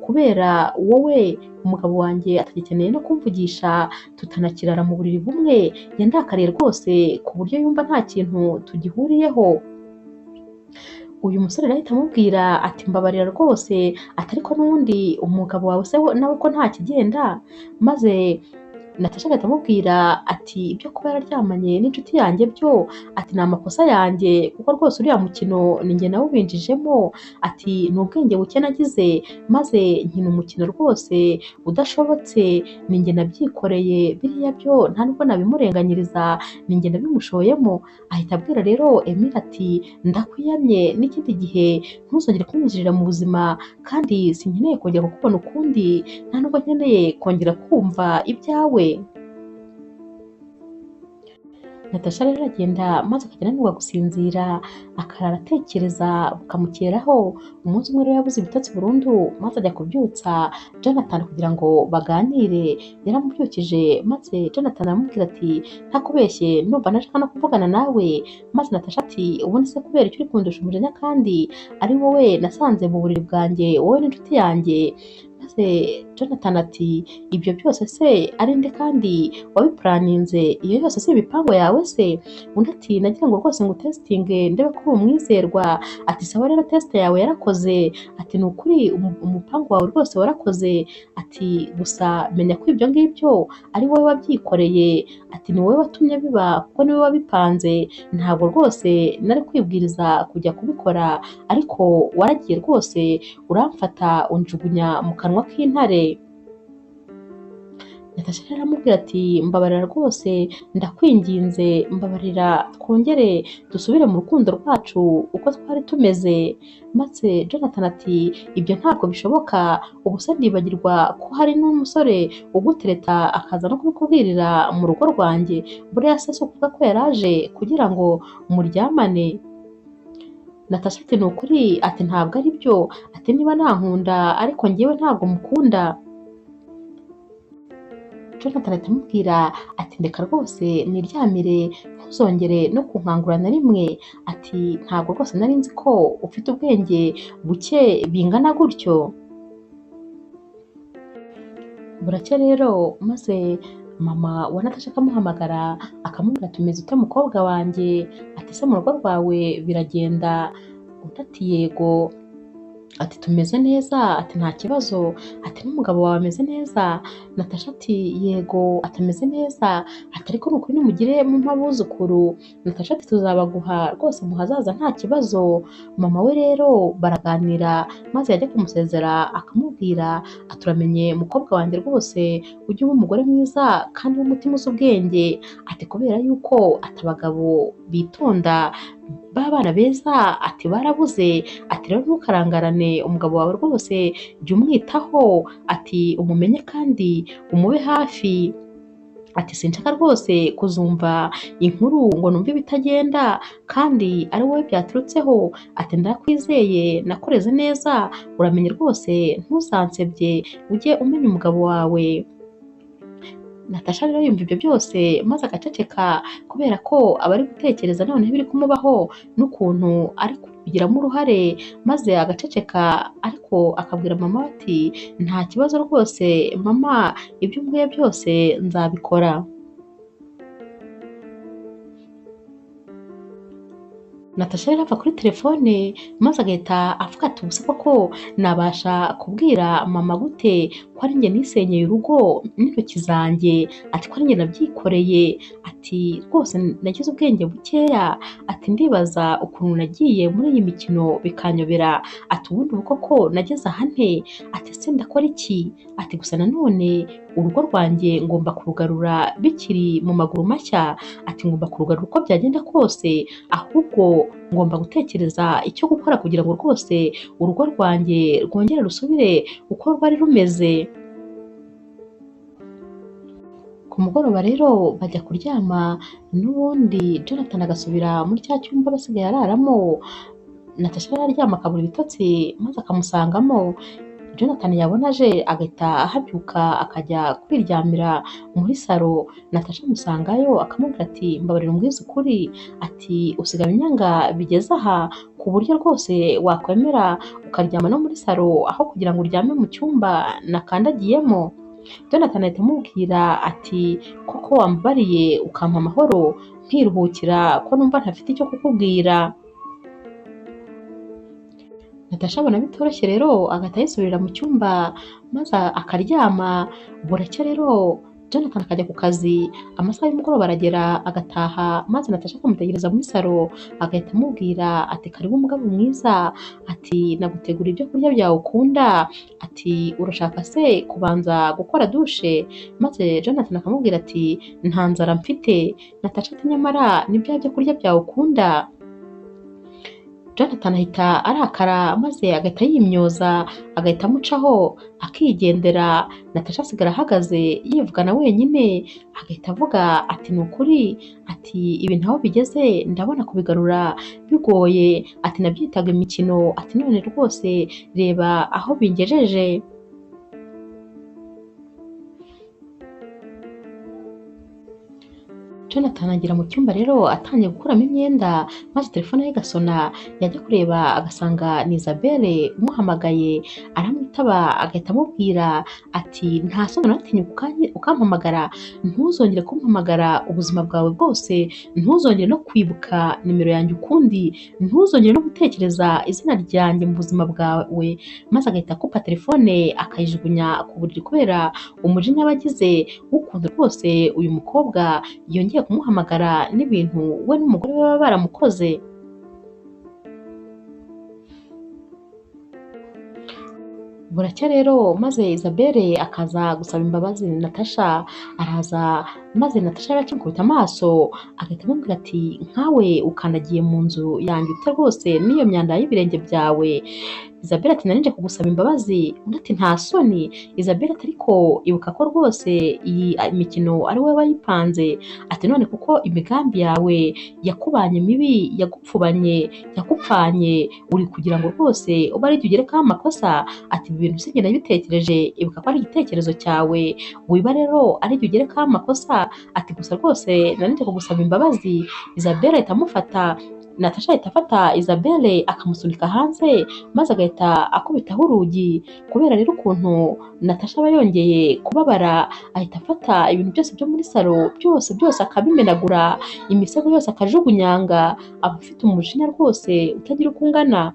kubera wowe umugabo wanjye atagikeneye no kumvugisha, tutanakirara mu buriri bumwe, yandakariye rwose ku buryo yumva nta kintu tugihuriyeho." Uyu musore rero ahita amubwira ati "Mbabarira rwose, ati ariko n'ubundi umugabo wawe se nawe ko nta kigenda?" Maze Natasha agahita amubwira ati ibyo kuba yararyamanye n'inshuti yanjye byo ati ni amakosa yanjye kuko rwose uriya mukino ni njye nawubinjijemo, ati ni ubwenge buke nagize maze nkina umukino rwose udashobotse, ni njye nabyikoreye biriya byo nta nubwo nabimurenganyiriza, ni njye nabimushoyemo. Ahita abwira rero Emile ati ndakwiyamye n'ikindi gihe ntuzongere kunyinjirira mu buzima kandi sinkeneye kongera kukubona ukundi, nta nubwo nkeneye kongera kumva ibyawe. Natasha rero aragenda maze akajya ananirwa gusinzira, akarara atekereza bukamukeraho. Umunsi umwe rero yabuze ibitotsi burundu maze ajya kubyutsa Jonathan kugira ngo baganire. Yaramubyukije maze Jonathan aramubwira ati ntakubeshye ndumva nashaka no kuvugana nawe. Maze Natasha ati ubundi se kubera icyo uri kundusha umujinya kandi ari wowe nasanze mu buriri bwanjye wowe n'inshuti yanjye. Maze Jonathan ati ibyo byose se ari nde kandi wabipuraninze, iyo yose si imipango yawe se? Undi ati nagira ngo rwose ngo testinge ndebe ko uri umwizerwa. Ati sawa rero test yawe yarakoze, ati ni ukuri umupango wawe rwose warakoze, ati gusa menya ko ibyo ngibyo ari wowe wabyikoreye, ati ni wowe watumye biba kuko ni wowe wabipanze, ntabwo rwose nari kwibwiriza kujya kubikora, ariko waragiye rwose uramfata unjugunya mu kanwa k'intare. Natasha rero aramubwira ati mbabarira rwose ndakwinginze, mbabarira twongere dusubire mu rukundo rwacu uko twari tumeze. Maze Jonathan ati ibyo ntabwo bishoboka, ubu se ndibagirwa ko hari n'umusore ugutereta akaza no kubikubwirira mu rugo rwanjye, buriya se si ukuvuga ko yaraje kugira ngo muryamane? Natasha ati ni ukuri, ati ntabwo ari byo, ati niba nankunda ariko njyewe ntabwo mukunda. Jonathan ahita amubwira ati ndeka rwose niryamire ntuzongere no kunkangura na rimwe, ati ntabwo rwose nari nzi ko ufite ubwenge buke bingana gutyo. Buracya rero maze mama wa Natasha akamuhamagara akamubwira ati umeze ute mukobwa wanjye, ati se mu rugo rwawe biragenda? Undi ati yego, ati tumeze neza, ati nta kibazo, ati n'umugabo wawe ameze neza? Natasha ati yego atameze neza, ati ariko ni ukuri nimugire mumpe abuzukuru. Natasha ati tuzabaguha rwose mu hazaza nta kibazo. Mama we rero baraganira maze yajya kumusezera akamubwira ati uramenye mukobwa wanjye rwose ujye uba umugore mwiza kandi w'umutima uzi ubwenge, ati kubera yuko ati abagabo bitonda b'abana beza ati barabuze, ati rero ntukarangarane umugabo wawe rwose jya umwitaho, ati umumenye kandi umube hafi, ati sinshaka rwose kuzumva inkuru ngo numve ibitagenda kandi ari wowe byaturutseho, ati ndakwizeye nakoreze neza, uramenye rwose ntuzansebye ujye umenya umugabo wawe. Natasha rero yumva ibyo byose maze agaceceka kubera ko aba ari gutekereza noneho ibiri kumubaho n'ukuntu ari kubigiramo uruhare, maze agaceceka ariko akabwira mama we ati nta kibazo rwose mama, ibyo umbwiye byose nzabikora. Natasha rero ava kuri telefone maze agahita avuga ati ubuse koko nabasha kubwira mama gute ko ari njye nisenyeye urugo n'intoki zanjye, ati ko ari njye nabyikoreye, ati rwose nagize ubwenge bukeya, ati ndibaza ukuntu nagiye muri iyi mikino bikanyobera, ati ubundi ubu koko nageze aha nte, ati se ndakora iki, ati gusa nanone urugo rwanjye ngomba kurugarura bikiri mu maguru mashya, ati ngomba kurugarura uko byagenda kose, ahubwo ngomba gutekereza icyo gukora kugira ngo rwose urugo rwanjye rwongere rusubire uko rwari rumeze. Ku mugoroba rero bajya kuryama n'ubundi Jonathan agasubira muri cya cyumba basigaye araramo. Natasha araryama akabura ibitotsi maze akamusangamo. Jonathan yabona aje agahita ahabyuka akajya kwiryamira muri salo. Natasha amusangayo akamubwira ati mbabarira umbwize ukuri, ati usigaye unyanga bigeze aha ku buryo rwose wakwemera ukaryama no muri salo aho kugira ngo uryame mu cyumba nakandagiyemo. Jonathan ahita amubwira ati koko wambabariye ukampa amahoro nkiruhukira ko numva ntafite icyo kukubwira. Natasha abona bitoroshye rero agahita yisubirira mu cyumba maze akaryama. Buracya rero Jonathan akajya ku kazi, amasaha y'umugoroba aragera agataha, maze Natasha akamutegereza muri salo, agahita amubwira ati karibu mugabo mwiza, ati nagutegura ibyo kurya byawe ukunda, ati urashaka se kubanza gukora dushe? Maze Jonathan akamubwira ati nta nzara mfite. Natasha ati nyamara ni bya byo kurya byawe ukunda. Jonathan ahita arakara maze agahita yimyoza, agahita amucaho akigendera. Natasha asigara ahagaze yivugana wenyine, agahita avuga ati ni ukuri, ati ibintu aho bigeze ndabona kubigarura bigoye, ati nabyitaga imikino, ati none rwose reba aho bingejeje. Jonathan agera mu cyumba rero atangiye gukuramo imyenda, maze telefone ye igasona, yajya kureba agasanga ni Isabelle umuhamagaye, aramwitaba agahita amubwira ati nta soni unatinyuka ukampamagara, ntuzongere kumpamagara ubuzima bwawe bwose, ntuzongere no kwibuka nimero yanjye ukundi, ntuzongere no gutekereza izina ryanjye mu buzima bwawe. Maze agahita akupa telefone akayijugunya ku buriri kubera umujinya abagize w'ukuntu rwose uyu mukobwa yongeye kumuhamagara n'ibintu we n'umugore we baba baramukoze. Buracya rero maze Isabelle akaza gusaba imbabazi Natasha, araza maze Natasha yarakimukubita amaso, agahita amubwira ati nkawe ukandagiye mu nzu yanjye ute rwose n'iyo myanda y'ibirenge byawe? Isabelle ati nari nje kugusaba imbabazi. Undi ati nta soni. Isabelle ati ariko ibuka ko rwose iyi mikino ari wowe wayipanze, ati none kuko imigambi yawe yakubanye mibi, yagupfubanye, yakupfanye, uri kugira ngo rwose ube ari jye ugerekaho amakosa, ati ibi bintu sinjye nabitekereje, ibuka ko ari igitekerezo cyawe, wiba rero ari jye ugerekaho amakosa, ati gusa rwose nari nje kugusaba imbabazi. Isabelle ahita amufata, Natasha ahita afata Isabelle akamusunika hanze, maze agahita akubitaho urugi. Kubera rero ukuntu Natasha aba yongeye kubabara, ahita afata ibintu byose byo muri salo byose akabimenagura, imisego yose akajugunyanga, aba afite umujinya rwose utagira uko ungana.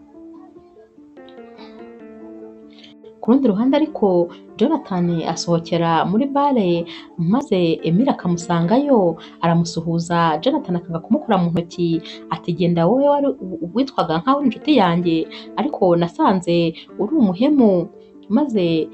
Ku rundi ruhande ariko Jonathan asohokera muri bare, maze Emile akamusangayo aramusuhuza. Jonathan akanga kumukora mu ntoki, ati genda wowe wari witwaga nkaho uri inshuti yanjye, ariko nasanze uri umuhemu. Maze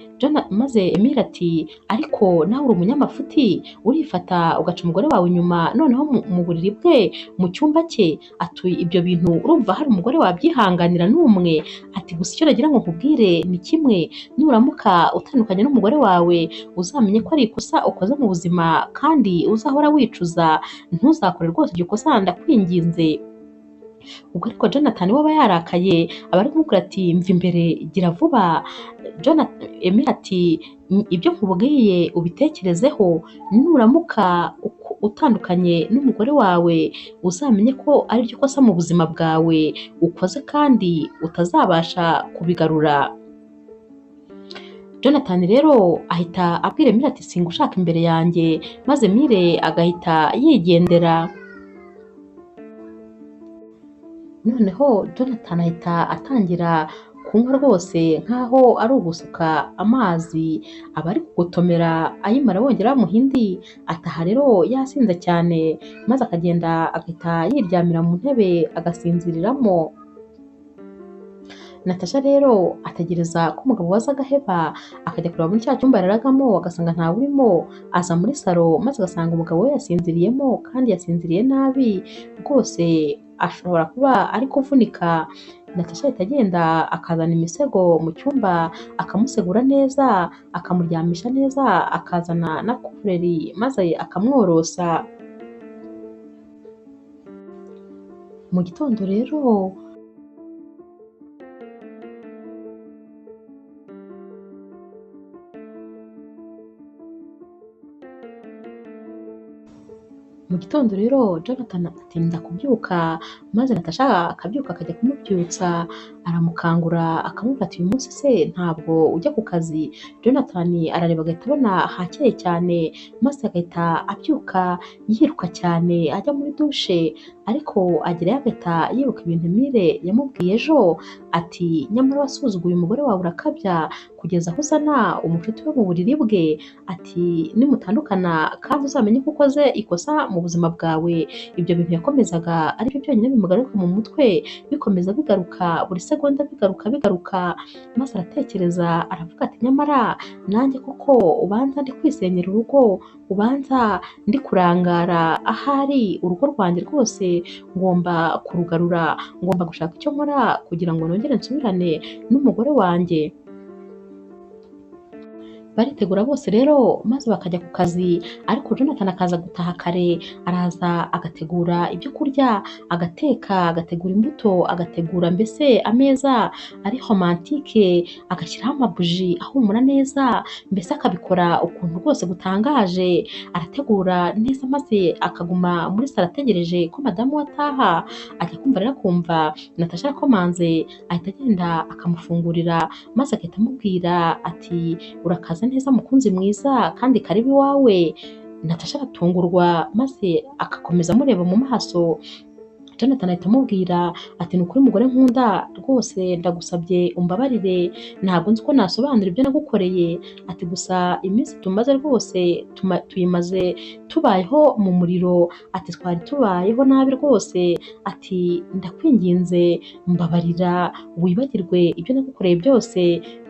Emile ati ariko nawe uri umunyamafuti, urifata ugaca umugore wawe inyuma, noneho mu buriri bwe mu cyumba cye, ati ibyo bintu urumva hari umugore wabyihanganira n'umwe? Ati gusa icyo nagira ngo nkubwire ni kimwe, nuramuka utandukanye n'umugore wawe uzamenye ko ari ikosa ukoze mu buzima kandi uzahora wicuza, ntuzakore rwose iryo kosa ndakwinginze. Ubwo ariko Jonathan we aba yarakaye, aba ari kumubwira ati mva imbere gira vuba. Emile ati ibyo nkubwiye ubitekerezeho, nuramuka utandukanye n'umugore wawe uzamenye ko ari ryo kosa mu buzima bwawe ukoze kandi utazabasha kubigarura. Jonathan rero ahita abwira Emile ati singushaka imbere yanjye, maze Emile agahita yigendera. Noneho Jonathan ahita atangira kunywa rwose nkaho ari ugusuka amazi, aba ari kugotomera ayimara bongera bamuha indi. Ataha rero yasinze cyane, maze akagenda agahita yiryamira mu ntebe agasinziriramo. Natasha rero ategereza ko umugabo waza agaheba, akajya kureba muri cya cyumba yararagamo agasanga ntawe urimo, aza muri salo maze agasanga umugabo we yasinziriyemo kandi yasinziriye nabi rwose, ashobora kuba ari kuvunika. Natasha ahita agenda akazana imisego mu cyumba akamusegura neza, akamuryamisha neza, akazana na kuvureri maze akamworosa. Mu gitondo rero Jonathan atinda kubyuka, maze Natasha akabyuka akajya kumubyutsa, aramukangura akamubwira ati uyu munsi se ntabwo ujya ku kazi? Jonathan arareba agahita abona hakeye cyane, maze agahita abyuka yiruka cyane ajya muri dushe. ariko agerayo agahita yibuka ibintu Emile yamubwiye ejo, ati nyamara wasuzuguye umugore wawe urakabya kugeza aho uzana umucuti we mu buriri bwe, ati nimutandukana kandi uzamenye ko ukoze ikosa mu buzima bwawe. Ibyo bintu yakomezaga ari byo byonyine bimugaruka mu mutwe, bikomeza bigaruka buri segonda, bigaruka, maze aratekereza aravuga ati nyamara nanjye koko ubanza ndi kwisenyera urugo, ubanza ndi kurangara, ahari urugo rwanjye rwose ngomba kurugarura, ngomba gushaka icyo nkora kugira ngo nongere nsubirane n'umugore wanjye. Baritegura bose rero maze bakajya ku kazi, ariko Jonathan akaza gutaha kare, araza agategura ibyo kurya, agategura imbuto, agategura mbese ameza ari romantike, agashyiraho amabuji ahumura neza, mbese akabikora ukuntu rwose gutangaje. Arategura neza maze akaguma muri salo ategereje ko madamu we ataha, ajya kumva rero akumva Natasha yakomanze, ahita agenda akamufungurira maze agahita amubwira ati urakaza neza mukunzi mwiza kandi karibu iwawe. Natasha aratungurwa maze agakomeza amureba mu maso. Jonathan ahita amubwira ati ni ukuri mugore nkunda rwose ndagusabye umbabarire, ntabwo nzi uko nasobanura ibyo nagukoreye, ati gusa iminsi tumaze rwose tuyimaze tubayeho mu muriro, ati twari tubayeho nabi rwose, ati ndakwinginze mbabarira wibagirwe ibyo nagukoreye byose,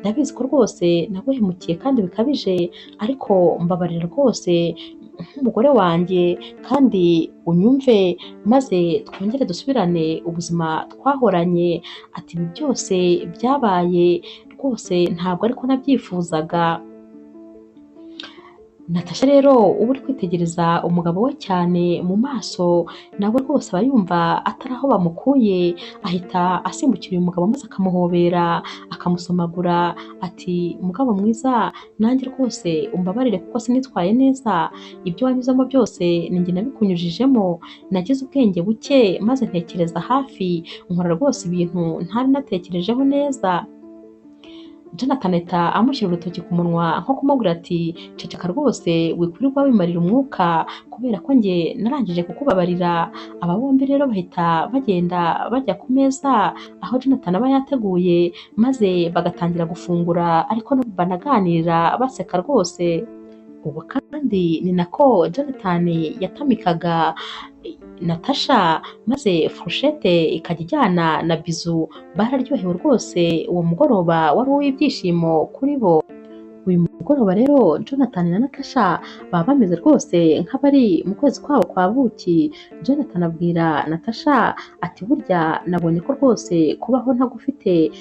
ndabizi ko rwose naguhemukiye kandi bikabije, ariko mbabarira rwose nk'umugore wanjye kandi unyumve maze twongere dusubirane ubuzima twahoranye. Ati ibi byose byabaye rwose ntabwo ariko nabyifuzaga. Natasha rero uba uri kwitegereza umugabo we cyane mu maso, nawe rwose aba yumva atari aho bamukuye, ahita asimbukira uyu mugabo maze akamuhobera, akamusomagura, ati mugabo mwiza nanjye rwose umbabarire kuko sinitwaye neza, ibyo wanyuzemo byose ni njye nabikunyujijemo, nagize ubwenge buke maze ntekereza hafi, nkora rwose ibintu ntari natekerejeho neza. Jonathan ahita amushyira urutoki ku munwa nko kumubwira ati ceceka rwose wikwirirwa wimarira umwuka kubera ko njye narangije kukubabarira. Aba bombi rero bahita bagenda bajya ku meza aho Jonathan aba yateguye, maze bagatangira gufungura ariko banaganira baseka rwose. Ubwo kandi ni nako Jonathan yatamikaga Natasha maze furushete ikajya ijyana na bizu. Bararyohewe rwose, uwo mugoroba wari uw'ibyishimo kuri bo. Uyu mugoroba rero Jonathan na Natasha baba bameze rwose nk'abari mu kwezi kwabo kwa buki. Jonathan abwira Natasha ati burya nabonye ko rwose kubaho ntagufite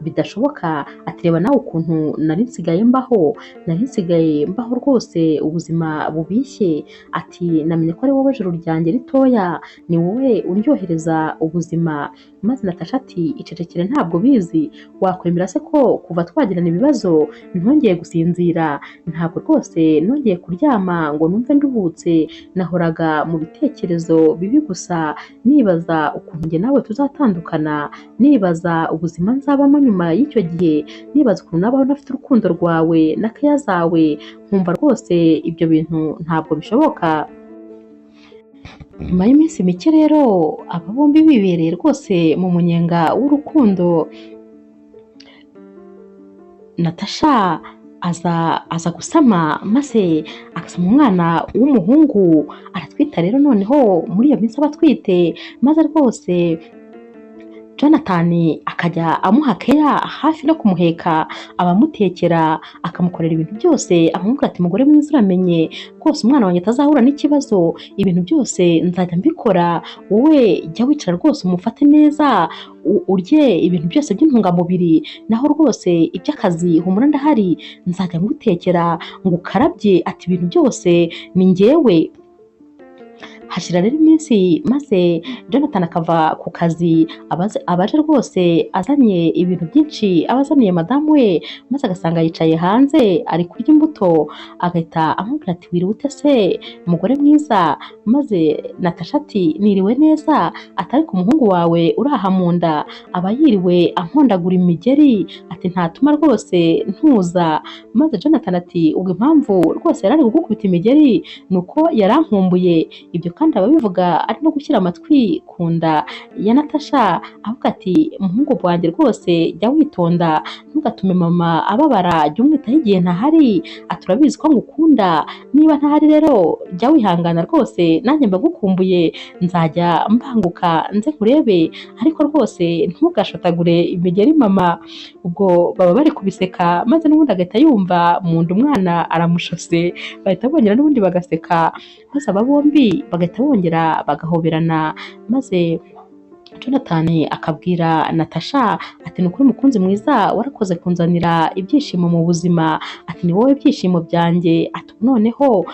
bidashoboka, ati reba nawe ukuntu nari nsigaye mbaho rwose ubuzima bubishye, ati namenye ko ari wowe juru ryanjye ritoya, ni wowe undyohereza ubuzima. Maze Natasha ati icecekere ntabwo bizi, wakwemera se ko kuva twagirana ibibazo ntongeye gusinzira, ntabwo rwose nongeye kuryama ngo numve nduhutse, nahoraga mu bitekerezo bibi gusa, nibaza ukuntu njye nawe tuzatandukana, nibaza ubuzima nzabamo nyuma y'icyo gihe, nibaza ukuntu nabaho ntafite urukundo rwawe na keya zawe, nkumva rwose ibyo bintu ntabwo bishoboka. Nyuma y'iminsi mike rero aba bombi bibereye rwose mu munyenga w'urukundo. Natasha aza gusama maze agasama umwana w'umuhungu, aratwita rero noneho muri iyo minsi aba atwite, maze rwose Jonathan akajya amuha keya hafi no kumuheka, abamutekera, akamukorera ibintu byose, akamubwira ati mugore mwiza uramenye rwose umwana wanjye atazahura n'ikibazo, ibintu byose nzajya mbikora, wowe jya wicara rwose umufate neza, urye ibintu byose by'intungamubiri, naho rwose iby'akazi humura ndahari, nzajya ngutekera ngukarabye, ati ibintu byose ni njyewe. Hashira rero iminsi maze Jonathan akava ku kazi, abaje rwose azanye ibintu byinshi abazaniye madamu we, maze agasanga yicaye hanze ari kurya imbuto, agahita amubwira ati wiriwe ute se mugore mwiza? Maze Natasha ati niriwe neza, atari ku muhungu wawe uraha mu nda aba yiriwe ankondagura imigeri, ati ntatuma rwose ntuza. Maze Jonathan ati ubwo impamvu rwose yari ari kugukubita imigeri nuko yarankumbuye, ibyo kandi ababivuga ari no gushyira amatwi ku nda ya Natasha avuga ati umuhungu wanjye rwose jya witonda ntugatume mama ababara, jya umwitaho igihe ntahari, ati urabizi ko ngukunda, niba ntahari rero jya wihangana rwose nanjye mbagukumbuye nzajya mbanguka nze nkurebe, ariko rwose ntugashotagure imigeri mama. Ubwo baba bari kubiseka maze n'ubundi agahita yumva mu nda umwana aramushose, bahita bongera n'ubundi bagaseka, maze aba bombi bagahita bongera bagahoberana, maze Jonathan akabwira Natasha ati ni ukuri mukunzi mwiza warakoze kunzanira ibyishimo mu buzima, ati ni wowe byishimo byanjye, ati noneho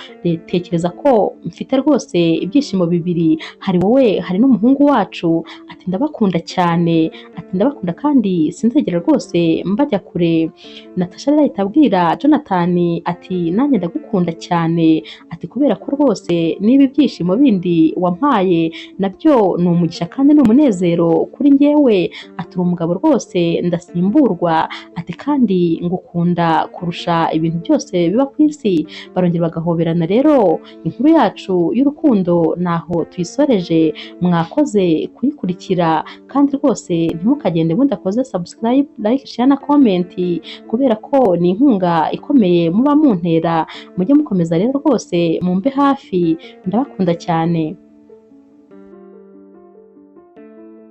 tekereza ko mfite rwose ibyishimo bibiri, hari wowe hari n'umuhungu wacu, ati ndabakunda cyane, ati ndabakunda kandi sinzegera rwose mbajya kure. Natasha rero ahita abwira Jonathan ati nanjye ndagukunda cyane, ati kubera ko rwose niba ibyishimo bindi wampaye nabyo ni umugisha kandi ni umunezero kuri njyewe, ati uri umugabo rwose ndasimburwa, ati kandi ngukunda kurusha ibintu byose biba ku isi. Barongera bagahoberana. Rero inkuru yacu y'urukundo naho tuyisoreje, mwakoze kuyikurikira kandi rwose ntimukagende mudakoze subscribe, like, share na comment, kubera ko ni inkunga ikomeye muba muntera, mujye mukomeza rero rwose mumbe hafi, ndabakunda cyane.